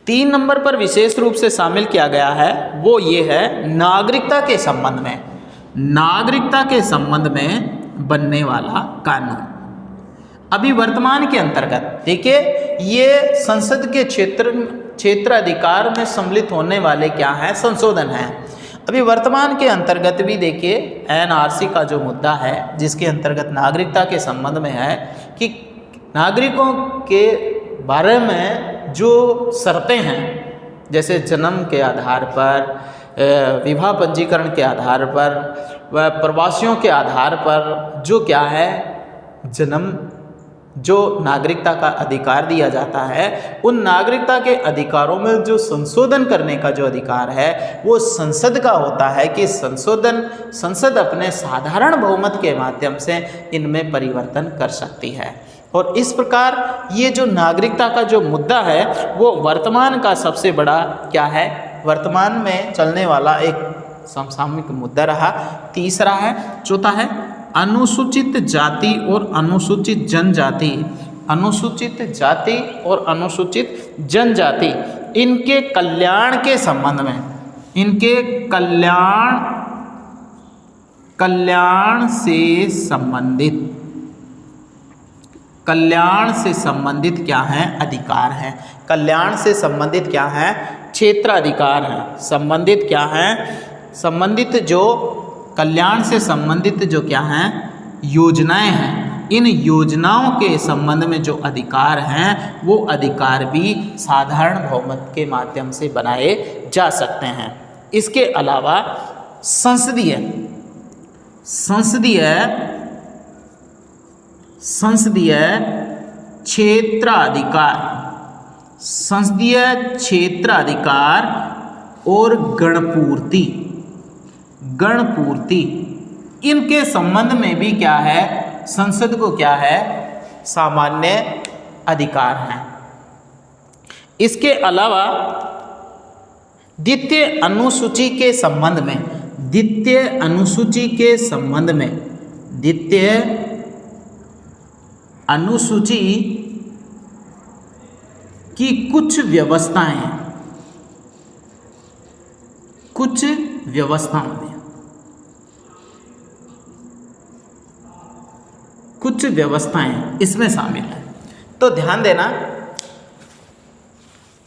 3 नंबर पर विशेष रूप से शामिल किया गया है वो ये है नागरिकता के संबंध में बनने वाला कानून। अभी वर्तमान के अंतर्गत देखिए, ये संसद के क्षेत्र अधिकार में सम्मिलित होने वाले क्या हैं, संशोधन हैं। अभी वर्तमान के अंतर्गत भी देखिए एनआरसी का जो मुद्दा है, जिसके अंतर्गत नागरिकता के संबंध में है कि नागरिकों के बारे में जो शर्तें हैं, जैसे जन्म के आधार पर, विवाह पंजीकरण के आधार पर व प्रवासियों के आधार पर जो क्या है, जो नागरिकता का अधिकार दिया जाता है, उन नागरिकता के अधिकारों में जो संशोधन करने का जो अधिकार है वो संसद का होता है कि संसद अपने साधारण बहुमत के माध्यम से इनमें परिवर्तन कर सकती है। और इस प्रकार ये जो नागरिकता का जो मुद्दा है वो वर्तमान का सबसे बड़ा क्या है, वर्तमान में चलने वाला एक समसामयिक मुद्दा रहा। तीसरा है, चौथा है अनुसूचित जाति और अनुसूचित जनजाति। अनुसूचित जाति और अनुसूचित जनजाति इनके कल्याण के संबंध में, इनके कल्याण से संबंधित क्या है, अधिकार है। कल्याण से संबंधित क्या है, क्षेत्राधिकार है। संबंधित क्या है, संबंधित जो कल्याण से संबंधित जो क्या हैं, योजनाएं हैं, इन योजनाओं के संबंध में जो अधिकार हैं वो अधिकार भी साधारण बहुमत के माध्यम से बनाए जा सकते हैं। इसके अलावा संसदीय क्षेत्राधिकार, संसदीय क्षेत्राधिकार और गणपूर्ति, गणपूर्ति इनके संबंध में भी क्या है, संसद को क्या है, सामान्य अधिकार हैं। इसके अलावा द्वितीय अनुसूची के संबंध में, द्वितीय अनुसूची के संबंध में, द्वितीय अनुसूची की कुछ व्यवस्थाएं, कुछ व्यवस्थाओं में, कुछ व्यवस्थाएं इसमें शामिल हैं। तो ध्यान देना,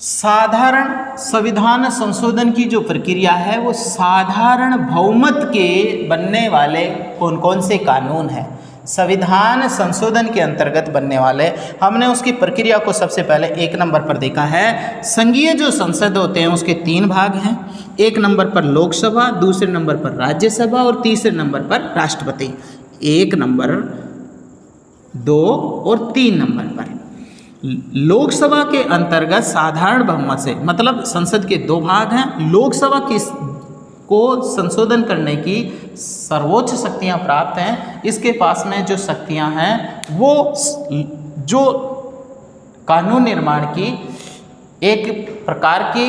साधारण संविधान संशोधन की जो प्रक्रिया है वो साधारण बहुमत के बनने वाले कौन कौन से कानून हैं, संविधान संशोधन के अंतर्गत बनने वाले, हमने उसकी प्रक्रिया को सबसे पहले 1 नंबर पर देखा है। संघीय जो संसद होते हैं उसके 3 भाग हैं, 1 नंबर पर लोकसभा, दूसरे नंबर पर राज्यसभा और तीसरे नंबर पर राष्ट्रपति। 1 नंबर, 2 और 3 नंबर पर लोकसभा के अंतर्गत साधारण बहुमत से, मतलब संसद के 2 भाग हैं, लोकसभा को संशोधन करने की सर्वोच्च शक्तियां प्राप्त हैं। इसके पास में जो शक्तियां हैं वो जो कानून निर्माण की एक प्रकार की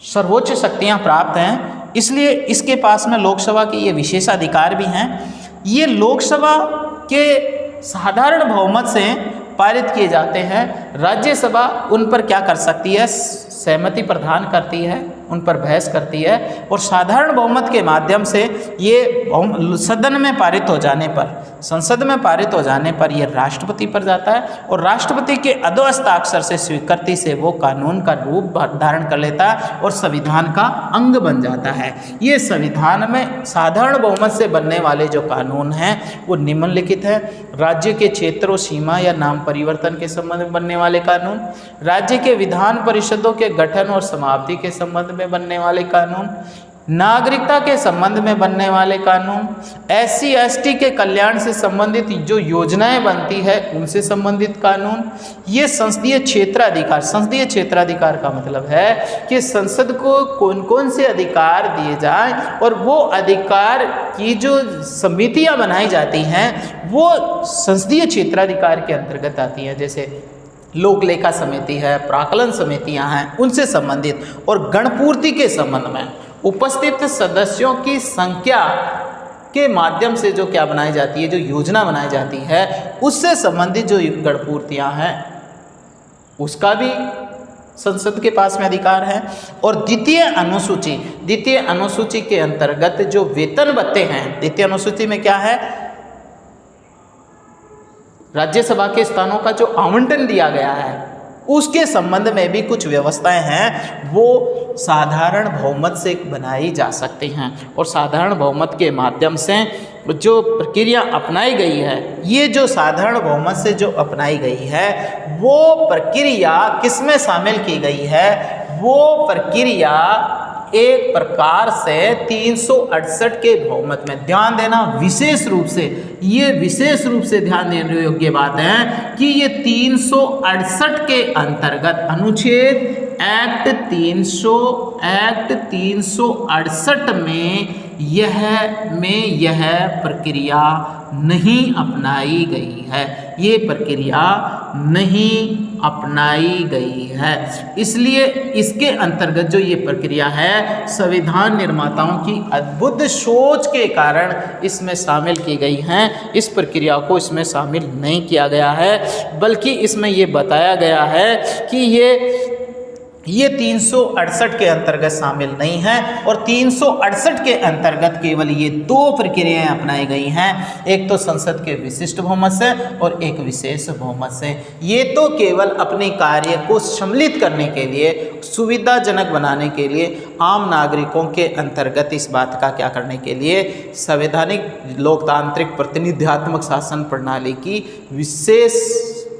सर्वोच्च शक्तियां प्राप्त हैं, इसलिए इसके पास में लोकसभा के ये विशेषाधिकार भी हैं। ये लोकसभा के साधारण बहुमत से पारित किए जाते हैं। राज्यसभा उन पर क्या कर सकती है, सहमति प्रदान करती है, उन पर बहस करती है, और साधारण बहुमत के माध्यम से ये सदन में पारित हो जाने पर, संसद में पारित हो जाने पर ये राष्ट्रपति पर जाता है, और राष्ट्रपति के अधोहस्ताक्षर से स्वीकृति से वो कानून का रूप धारण कर लेता है और संविधान का अंग बन जाता है। ये संविधान में साधारण बहुमत से बनने वाले जो कानून हैं वो निम्नलिखित है। राज्य के क्षेत्रों, सीमा या नाम परिवर्तन के संबंध में बनने वाले कानून, राज्य के विधान परिषदों के गठन और समाप्ति के संबंध में बनने वाले कानून, नागरिकता के संबंध में बनने वाले कानून, SC ST के कल्याण से संबंधित जो योजनाएं बनती है उनसे संबंधित कानून, ये संसदीय क्षेत्राधिकार। संसदीय क्षेत्राधिकार का मतलब है कि संसद को कौन कौन से अधिकार दिए जाएं, और वो अधिकार की जो समितियां बनाई जाती हैं वो संसदीय क्षेत्राधिकार के अंतर्गत आती हैं। जैसे लोक लेखा समिति है, प्राकलन समितियां हैं, उनसे संबंधित, और गणपूर्ति के संबंध में उपस्थित सदस्यों की संख्या के माध्यम से जो क्या बनाई जाती है, जो योजना बनाई जाती है, उससे संबंधित जो गणपूर्तियां हैं उसका भी संसद के पास में अधिकार है। और द्वितीय अनुसूची के अंतर्गत जो वेतन भत्ते हैं, द्वितीय अनुसूची में क्या है, राज्यसभा के स्थानों का जो आवंटन दिया गया है उसके संबंध में भी कुछ व्यवस्थाएं हैं, वो साधारण बहुमत से बनाई जा सकती हैं। और साधारण बहुमत के माध्यम से जो प्रक्रिया अपनाई गई है, ये जो साधारण बहुमत से जो अपनाई गई है वो प्रक्रिया किसमें शामिल की गई है, वो प्रक्रिया एक प्रकार से 368 के बहुमत में। ध्यान देना, विशेष रूप से, ये विशेष रूप से ध्यान देने योग्य बात है कि ये 368 के अंतर्गत अनुच्छेद एक्ट 368 में यह प्रक्रिया नहीं अपनाई गई है, ये प्रक्रिया नहीं अपनाई गई है। इसलिए इसके अंतर्गत जो ये प्रक्रिया है संविधान निर्माताओं की अद्भुत सोच के कारण इसमें शामिल की गई हैं। इस प्रक्रिया को इसमें शामिल नहीं किया गया है, बल्कि इसमें ये बताया गया है कि ये 368 के अंतर्गत शामिल नहीं है, और 368 के अंतर्गत केवल ये 2 प्रक्रियाएं अपनाई गई हैं, एक तो संसद के विशिष्ट बहुमत से और एक विशेष बहुमत से। ये तो केवल अपने कार्य को सम्मिलित करने के लिए, सुविधाजनक बनाने के लिए, आम नागरिकों के अंतर्गत इस बात का क्या करने के लिए, संवैधानिक लोकतांत्रिक प्रतिनिध्यात्मक शासन प्रणाली की विशेष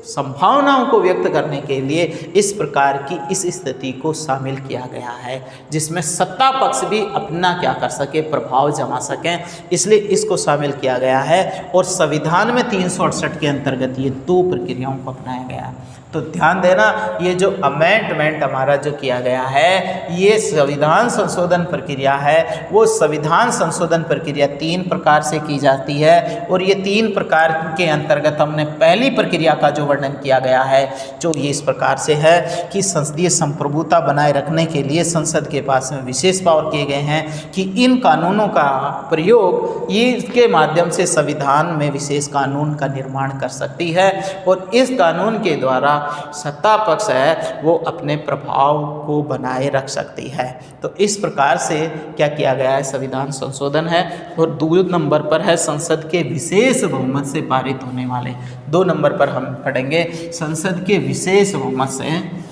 संभावनाओं को व्यक्त करने के लिए इस प्रकार की इस स्थिति को शामिल किया गया है, जिसमें सत्ता पक्ष भी अपना क्या कर सके, प्रभाव जमा सकें, इसलिए इसको शामिल किया गया है। और संविधान में 368 के अंतर्गत ये 2 प्रक्रियाओं को अपनाया गया है। तो ध्यान देना, ये जो अमेंडमेंट हमारा जो किया गया है, ये संविधान संशोधन प्रक्रिया है। वो संविधान संशोधन प्रक्रिया 3 प्रकार से की जाती है, और ये 3 प्रकार के अंतर्गत हमने पहली प्रक्रिया का जो वर्णन किया गया है, जो ये इस प्रकार से है कि संसदीय संप्रभुता बनाए रखने के लिए संसद के पास में विशेष पावर किए गए हैं कि इन कानूनों का प्रयोग इसके माध्यम से संविधान में विशेष कानून का निर्माण कर सकती है, और इस कानून के द्वारा सत्ता पक्ष है वो अपने प्रभाव को बनाए रख सकती है। तो इस प्रकार से क्या किया गया है, संविधान संशोधन है। और 2 नंबर पर है संसद के विशेष बहुमत से पारित होने वाले। 2 नंबर पर हम पढ़ेंगे संसद के विशेष बहुमत से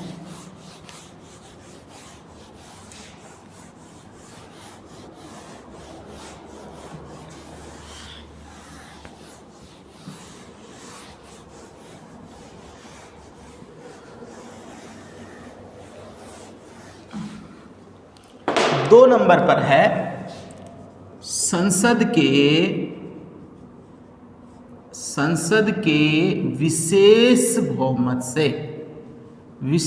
दो नंबर पर है संसद के विशेष बहुमत से पारित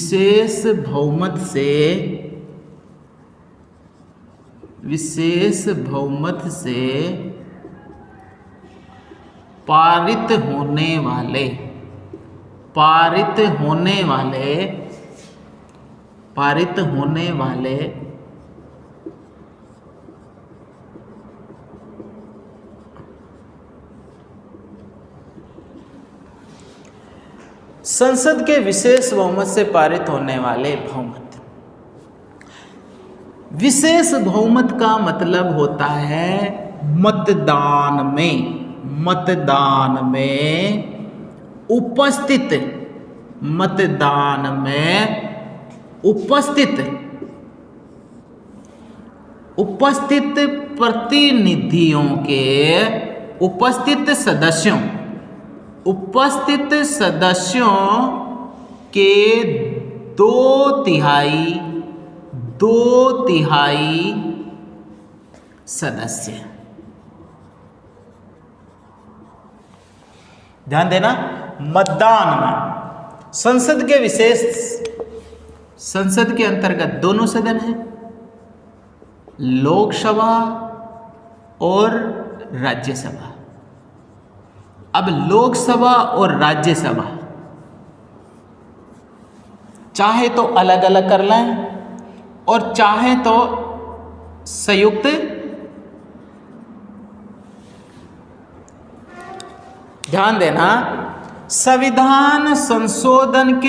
होने वाले संसद के विशेष बहुमत से पारित होने वाले बहुमत। विशेष बहुमत का मतलब होता है मतदान में उपस्थित प्रतिनिधियों के उपस्थित सदस्यों के 2/3 सदस्य। ध्यान देना, मतदान में संसद के अंतर्गत दोनों सदन हैं, लोकसभा और राज्यसभा। अब लोकसभा और राज्यसभा चाहे तो अलग अलग कर लें और चाहे तो संयुक्त। ध्यान देना, संविधान संशोधन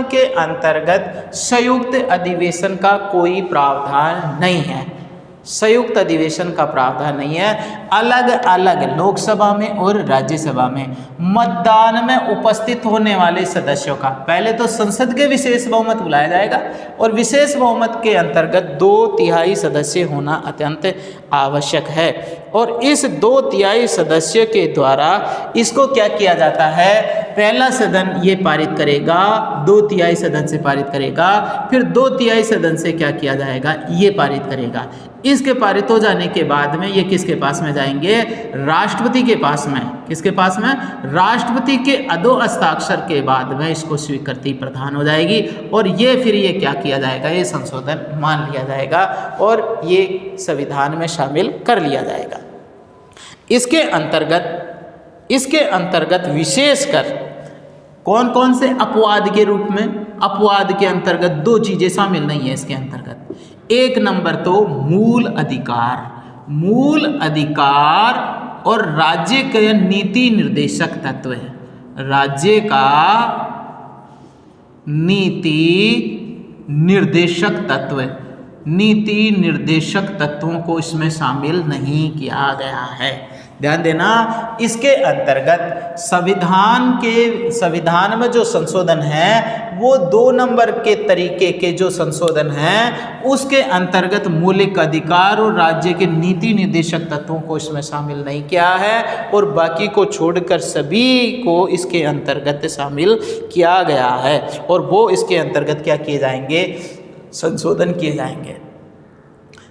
के अंतर्गत संयुक्त अधिवेशन का कोई प्रावधान नहीं है। संयुक्त अधिवेशन का प्रावधान नहीं है। अलग अलग लोकसभा में और राज्यसभा में मतदान में उपस्थित होने वाले सदस्यों का पहले तो संसद के विशेष बहुमत बुलाया जाएगा, और विशेष बहुमत के अंतर्गत 2/3 सदस्य होना अत्यंत आवश्यक है। और इस 2/3 सदस्य के द्वारा इसको क्या किया जाता है, पहला सदन ये पारित करेगा, 2/3 सदन से पारित करेगा, फिर 2/3 सदन से क्या किया जाएगा, ये पारित करेगा। इसके पारित हो जाने के बाद में ये किसके पास में जाएंगे, राष्ट्रपति के पास में। किसके पास में, राष्ट्रपति के अधो हस्ताक्षर के बाद में इसको स्वीकृति प्रदान हो जाएगी, और ये फिर ये क्या किया जाएगा, ये संशोधन मान लिया जाएगा और ये संविधान में शामिल कर लिया जाएगा। इसके अंतर्गत विशेषकर कौन कौन से अपवाद के रूप में, अपवाद के अंतर्गत 2 चीजें शामिल नहीं है इसके अंतर्गत। एक नंबर तो मूल अधिकार और राज्य के नीति निर्देशक तत्व है। राज्य का नीति निर्देशक तत्वों को इसमें शामिल नहीं किया गया है। ध्यान देना, इसके अंतर्गत संविधान में जो संशोधन है वो 2 नंबर के तरीके के जो संशोधन हैं उसके अंतर्गत मौलिक अधिकार और राज्य के नीति निर्देशक तत्वों को इसमें शामिल नहीं किया है और बाकी को छोड़कर सभी को इसके अंतर्गत शामिल किया गया है और वो इसके अंतर्गत क्या किए जाएंगे, संशोधन किए जाएंगे।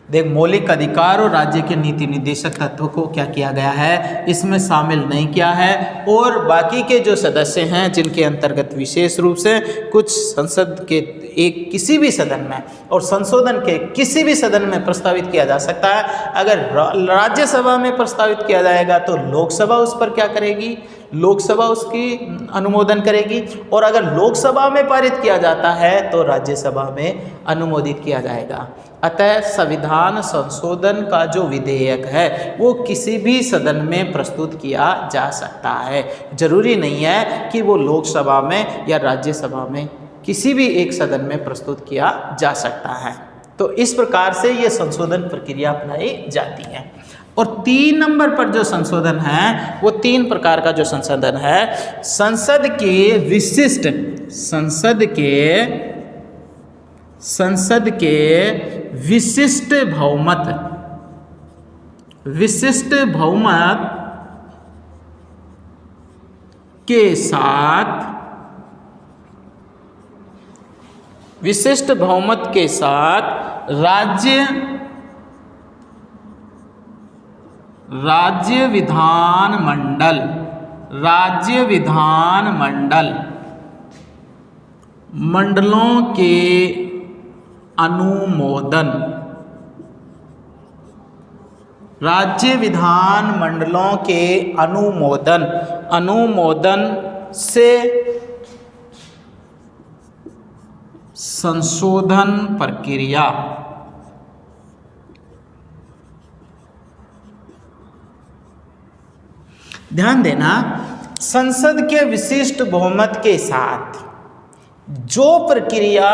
देख, मौलिक अधिकार और राज्य के नीति निर्देशक तत्व को क्या किया गया है, इसमें शामिल नहीं किया है और बाकी के जो सदस्य हैं जिनके अंतर्गत विशेष रूप से कुछ संसद के एक किसी भी सदन में और संशोधन के किसी भी सदन में प्रस्तावित किया जा सकता है। अगर राज्यसभा में प्रस्तावित किया जाएगा तो लोकसभा उस पर क्या करेगी, लोकसभा उसकी अनुमोदन करेगी और अगर लोकसभा में पारित किया जाता है तो राज्यसभा में अनुमोदित किया जाएगा। अतः संविधान संशोधन का जो विधेयक है वो किसी भी सदन में प्रस्तुत किया जा सकता है। जरूरी नहीं है कि वो लोकसभा में या राज्यसभा में, किसी भी एक सदन में प्रस्तुत किया जा सकता है। तो इस प्रकार से ये संशोधन प्रक्रिया अपनाई जाती है। और 3 नंबर पर जो संशोधन है वो 3 प्रकार का जो संशोधन है, संसद के विशिष्ट बहुमत के साथ राज्य विधान मंडलों के अनुमोदन, राज्य विधान मंडलों के अनुमोदन से संशोधन प्रक्रिया ध्यान देना, संसद के विशिष्ट बहुमत के साथ जो प्रक्रिया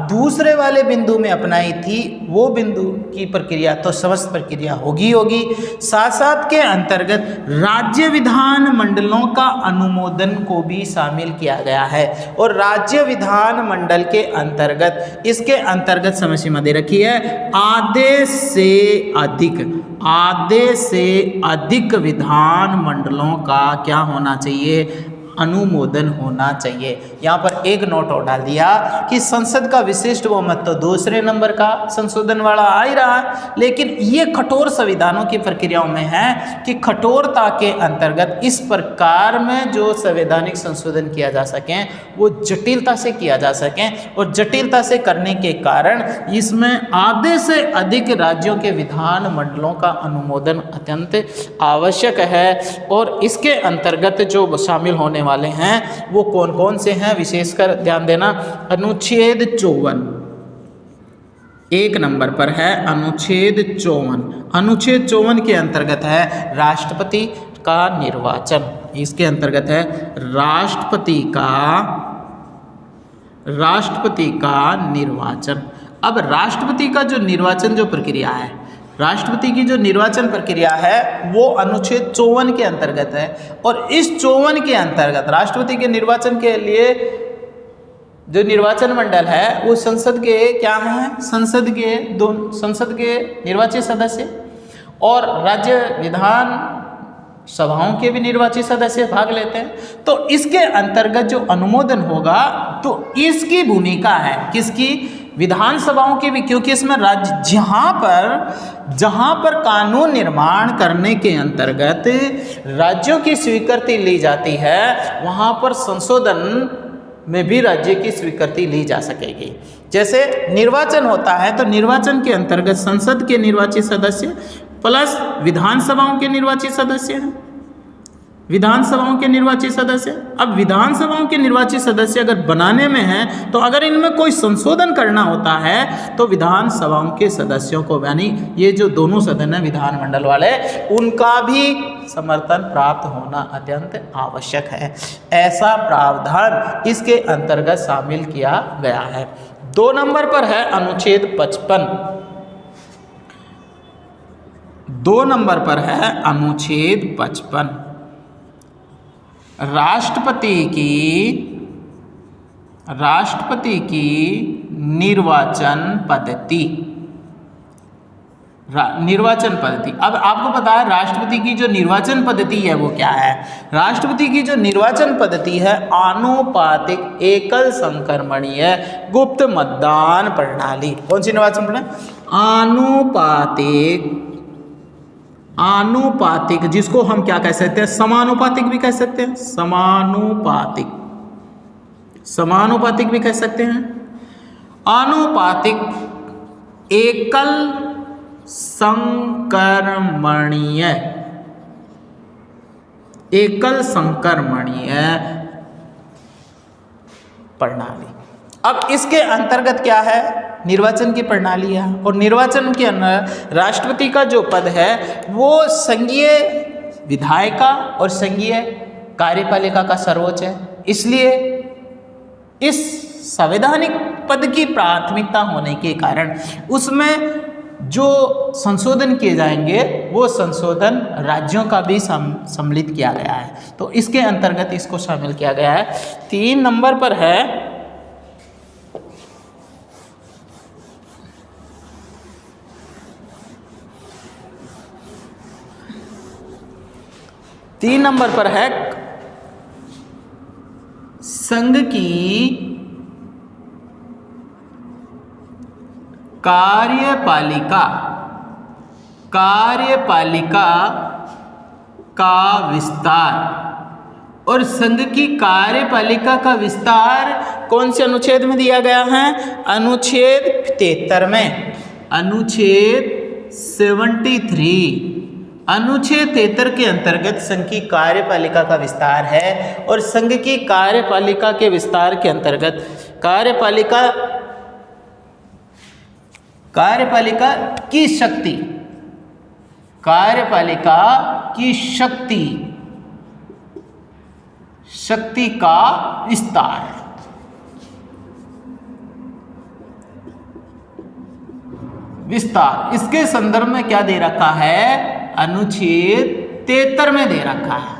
दूसरे वाले बिंदु में अपनाई थी वो बिंदु की प्रक्रिया तो समस्त प्रक्रिया होगी। साथ साथ के अंतर्गत राज्य विधान मंडलों का अनुमोदन को भी शामिल किया गया है और राज्य विधान मंडल के अंतर्गत इसके अंतर्गत समय सीमा दे रखी है, आधे से अधिक विधान मंडलों का क्या होना चाहिए, अनुमोदन होना चाहिए। यहाँ पर एक नोट और डाल दिया कि संसद का विशिष्ट बहुमत तो दूसरे नंबर का संशोधन वाला आ ही रहा है, लेकिन ये कठोर संविधानों की प्रक्रियाओं में है कि कठोरता के अंतर्गत इस प्रकार में जो संवैधानिक संशोधन किया जा सके वो जटिलता से किया जा सके और जटिलता से करने के कारण इसमें आधे से अधिक राज्यों के विधान मंडलों का अनुमोदन अत्यंत आवश्यक है। और इसके अंतर्गत जो शामिल होने वाले हैं वो कौन कौन से हैं, विशेषकर ध्यान देना, अनुच्छेद 54 1 नंबर पर है, अनुच्छेद 54 के अंतर्गत है राष्ट्रपति का निर्वाचन, इसके अंतर्गत है राष्ट्रपति का निर्वाचन। अब राष्ट्रपति का जो निर्वाचन जो प्रक्रिया है, राष्ट्रपति की जो निर्वाचन प्रक्रिया है वो अनुच्छेद 54 के अंतर्गत है और इस 54 के अंतर्गत राष्ट्रपति के निर्वाचन के लिए जो निर्वाचन मंडल है वो संसद के क्या हैं, संसद के निर्वाचित सदस्य और राज्य विधान सभाओं के भी निर्वाचित सदस्य भाग लेते हैं। तो इसके अंतर्गत जो अनुमोदन होगा तो इसकी भूमिका है किसकी, विधानसभाओं की भी, क्योंकि इसमें राज्य जहां पर कानून निर्माण करने के अंतर्गत राज्यों की स्वीकृति ली जाती है वहां पर संशोधन में भी राज्य की स्वीकृति ली जा सकेगी। जैसे निर्वाचन होता है तो निर्वाचन के अंतर्गत संसद के निर्वाचित सदस्य प्लस विधानसभाओं के निर्वाचित सदस्य हैं, विधानसभाओं के निर्वाचित सदस्य। अब विधानसभाओं के निर्वाचित सदस्य अगर बनाने में हैं तो अगर इनमें कोई संशोधन करना होता है तो विधानसभाओं के सदस्यों को, यानी ये जो दोनों सदन हैं विधानमंडल वाले, उनका भी समर्थन प्राप्त होना अत्यंत आवश्यक है। ऐसा प्रावधान इसके अंतर्गत शामिल किया गया है। 2 नंबर पर है अनुच्छेद 55। 2 नंबर पर है अनुच्छेद 55, राष्ट्रपति की निर्वाचन पद्धति। निर्वाचन पद्धति, अब आपको पता है राष्ट्रपति की जो निर्वाचन पद्धति है वो क्या है। राष्ट्रपति की जो निर्वाचन पद्धति है आनुपातिक एकल संक्रमणीय गुप्त मतदान प्रणाली। कौन सी निर्वाचन प्रणाली? आनुपातिक, जिसको हम क्या कह सकते हैं, समानुपातिक भी कह सकते हैं, समानुपातिक भी कह सकते हैं। आनुपातिक एकल संक्रमणीय प्रणाली। अब इसके अंतर्गत क्या है, निर्वाचन की प्रणाली है, और निर्वाचन के अंदर राष्ट्रपति का जो पद है वो संघीय विधायिका और संघीय कार्यपालिका का सर्वोच्च है। इसलिए इस संवैधानिक पद की प्राथमिकता होने के कारण उसमें जो संशोधन किए जाएंगे वो संशोधन राज्यों का भी सम्मिलित किया गया है, तो इसके अंतर्गत इसको शामिल किया गया है। 3 नंबर पर है संघ की कार्यपालिका का विस्तार। और संघ की कार्यपालिका का विस्तार कौन से अनुच्छेद में दिया गया है? अनुच्छेद 73 में, अनुच्छेद 73। अनुच्छेद 73 के अंतर्गत संघ की कार्यपालिका का विस्तार है, और संघ की कार्यपालिका के विस्तार के अंतर्गत कार्यपालिका की शक्ति का विस्तार इसके संदर्भ में क्या दे रखा है? अनुच्छेद 73 में दे रखा है।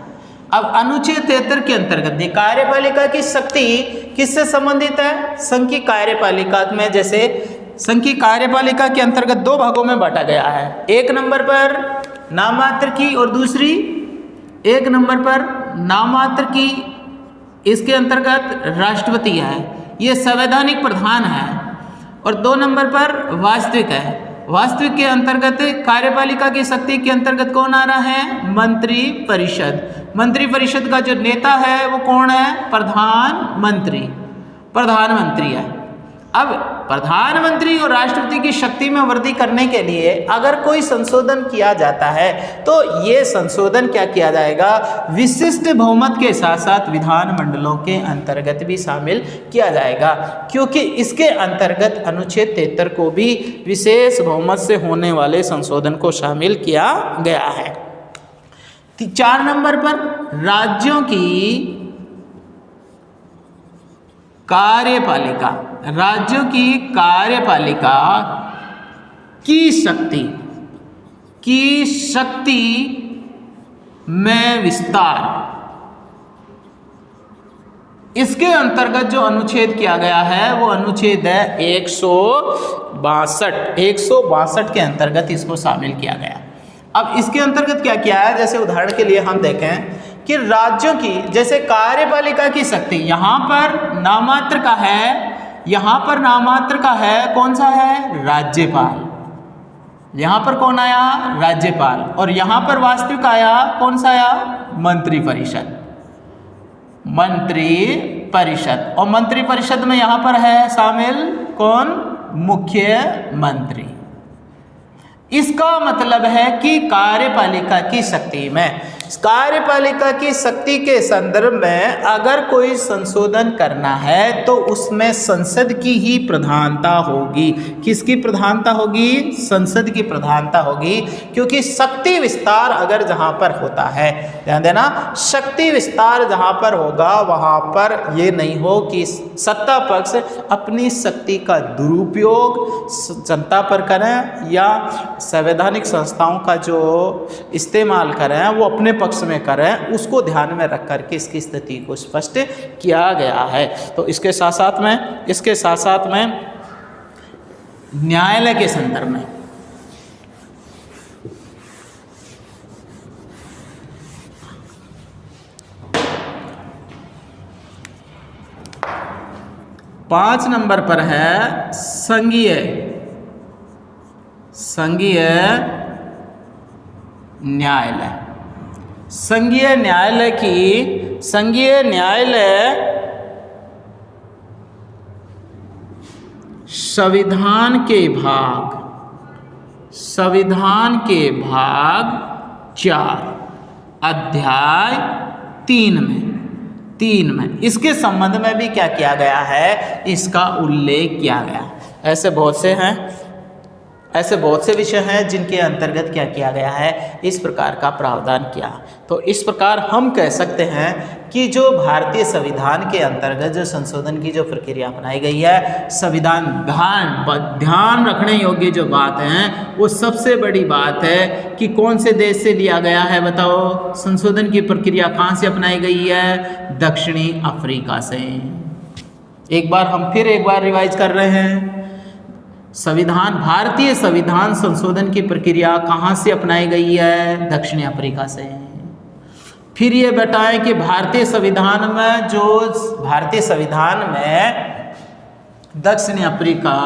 अब अनुच्छेद 73 के अंतर्गत कार्यपालिका की शक्ति किससे संबंधित है? संघ की कार्यपालिका में, जैसे संघ की कार्यपालिका के अंतर्गत 2 भागों में बांटा गया है। 1 नंबर पर नाममात्र की और दूसरी 1 नंबर पर नाममात्र की, इसके अंतर्गत राष्ट्रपति है, ये संवैधानिक प्रधान है। और 2 नंबर पर वास्तविक है। वास्तविक के अंतर्गत कार्यपालिका की शक्ति के अंतर्गत कौन आ रहा है? मंत्रिपरिषद। मंत्रिपरिषद का जो नेता है वो कौन है? प्रधानमंत्री है। अब प्रधानमंत्री और राष्ट्रपति की शक्ति में वृद्धि करने के लिए अगर कोई संशोधन किया जाता है तो ये संशोधन क्या किया जाएगा? विशिष्ट बहुमत के साथ साथ विधानमंडलों के अंतर्गत भी शामिल किया जाएगा, क्योंकि इसके अंतर्गत अनुच्छेद 73 को भी विशेष बहुमत से होने वाले संशोधन को शामिल किया गया है। 4 नंबर पर राज्यों की कार्यपालिका की शक्ति में विस्तार। इसके अंतर्गत जो अनुच्छेद किया गया है वो अनुच्छेद है 162 के अंतर्गत इसको शामिल किया गया। अब इसके अंतर्गत क्या किया है? जैसे उदाहरण के लिए हम देखें कि राज्यों की जैसे कार्यपालिका की शक्ति यहाँ पर नाममात्र का है, कौन सा है? राज्यपाल। यहाँ पर कौन आया? राज्यपाल। और यहाँ पर वास्तविक आया, कौन सा आया? मंत्रिपरिषद। और मंत्रिपरिषद में यहाँ पर है शामिल कौन? मुख्यमंत्री। इसका मतलब है कि कार्यपालिका की शक्ति में कार्यपालिका की शक्ति के संदर्भ में अगर कोई संशोधन करना है तो उसमें संसद की ही प्रधानता होगी। किसकी प्रधानता होगी? संसद की प्रधानता होगी, क्योंकि शक्ति विस्तार अगर जहां पर होता है, ध्यान देना, शक्ति विस्तार जहां पर होगा वहां पर ये नहीं हो कि सत्ता पक्ष अपनी शक्ति का दुरुपयोग जनता पर करें या संवैधानिक संस्थाओं का जो इस्तेमाल करें वो अपने पक्ष में करें, उसको ध्यान में रख करके इसकी स्थिति को स्पष्ट किया गया है। तो इसके साथ साथ में न्यायालय के संदर्भ में पांच नंबर पर है संघीय न्यायालय। संघीय न्यायालय संविधान के भाग 4 अध्याय 3 में इसके संबंध में भी क्या किया गया है? इसका उल्लेख किया गया। ऐसे बहुत से विषय हैं जिनके अंतर्गत क्या किया गया है? इस प्रकार का प्रावधान किया। तो इस प्रकार हम कह सकते हैं कि जो भारतीय संविधान के अंतर्गत जो संशोधन की जो प्रक्रिया अपनाई गई है, संविधान ध्यान रखने योग्य जो बात है वो सबसे बड़ी बात है कि कौन से देश से लिया गया है? बताओ, संशोधन की प्रक्रिया कहाँ से अपनाई गई है? दक्षिणी अफ्रीका से। एक बार रिवाइज कर रहे हैं। भारतीय संविधान संशोधन की प्रक्रिया कहाँ से अपनाई गई है? दक्षिणी अफ्रीका से। फिर ये बताएं कि भारतीय संविधान में दक्षिणी अफ्रीका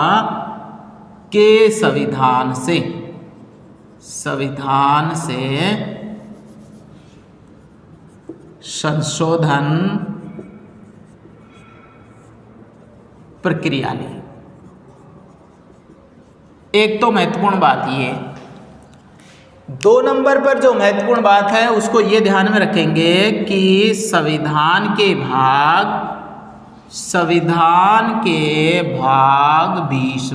के संविधान से संशोधन प्रक्रिया ली। एक तो महत्वपूर्ण बात ये। 2 नंबर पर जो महत्वपूर्ण बात है उसको ये ध्यान में रखेंगे कि संविधान के भाग 20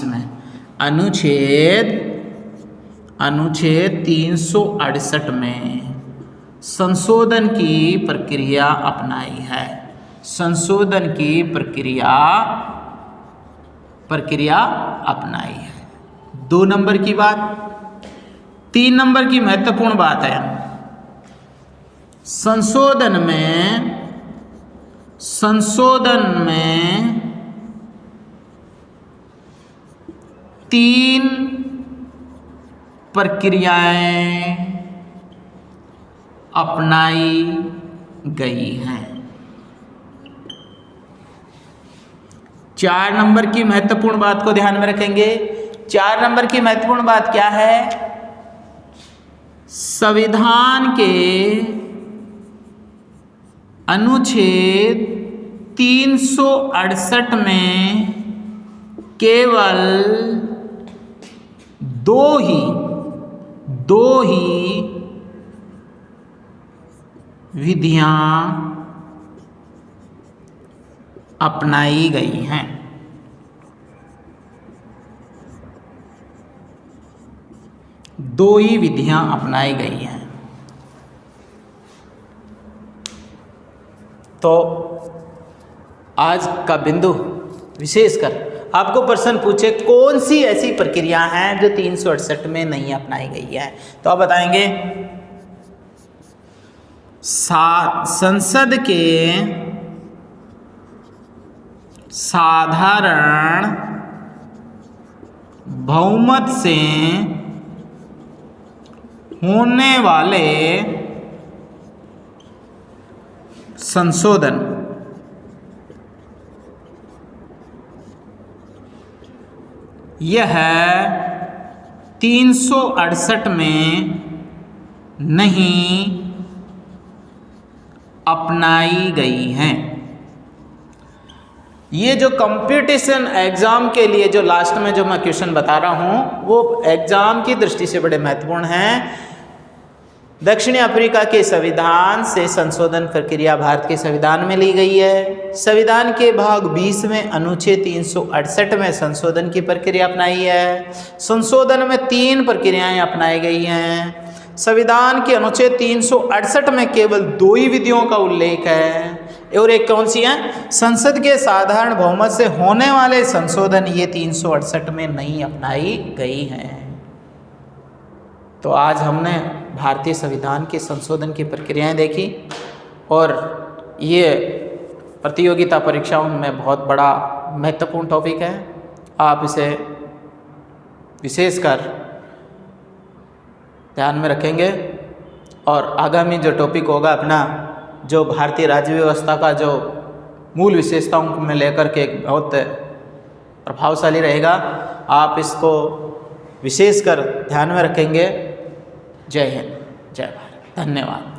में अनुच्छेद 368 में संशोधन की प्रक्रिया अपनाई है। संशोधन की प्रक्रिया अपनाई है। 2 नंबर की बात। 3 नंबर की महत्वपूर्ण बात है, संशोधन में 3 प्रक्रियाएं अपनाई गई हैं। 4 नंबर की महत्वपूर्ण बात को ध्यान में रखेंगे। 4 नंबर की महत्वपूर्ण बात क्या है? संविधान के अनुच्छेद 368 में केवल दो ही विधियां अपनाई गई हैं। दो ही विधियां अपनाई गई हैं। तो आज का बिंदु विशेषकर आपको प्रश्न पूछे कौन सी ऐसी प्रक्रिया हैं जो 368 में नहीं अपनाई गई है, तो आप बताएंगे संसद के साधारण बहुमत से होने वाले संशोधन यह 368 में नहीं अपनाई गई हैं। ये जो कंपटीशन एग्ज़ाम के लिए जो लास्ट में जो मैं क्वेश्चन बता रहा हूँ वो एग्ज़ाम की दृष्टि से बड़े महत्वपूर्ण हैं। दक्षिणी अफ्रीका के संविधान से संशोधन प्रक्रिया भारत के संविधान में ली गई है। संविधान के भाग 20 में अनुच्छेद 368 में संशोधन की प्रक्रिया अपनाई है। संशोधन में 3 प्रक्रियाएं अपनाई गई हैं। संविधान के अनुच्छेद 368 में केवल 2 ही विधियों का उल्लेख है, और एक कौन सी है? संसद के साधारण बहुमत से होने वाले संशोधन, ये 368 में नहीं अपनाई गई हैं। तो आज हमने भारतीय संविधान के संशोधन की प्रक्रियाएं देखी, और ये प्रतियोगिता परीक्षाओं में बहुत बड़ा महत्वपूर्ण टॉपिक है। आप इसे विशेषकर ध्यान में रखेंगे, और आगामी जो टॉपिक होगा अपना, जो भारतीय राज्य व्यवस्था का जो मूल विशेषताओं में लेकर के एक बहुत प्रभावशाली रहेगा, आप इसको विशेषकर ध्यान में रखेंगे। जय हिंद, जय भारत, धन्यवाद।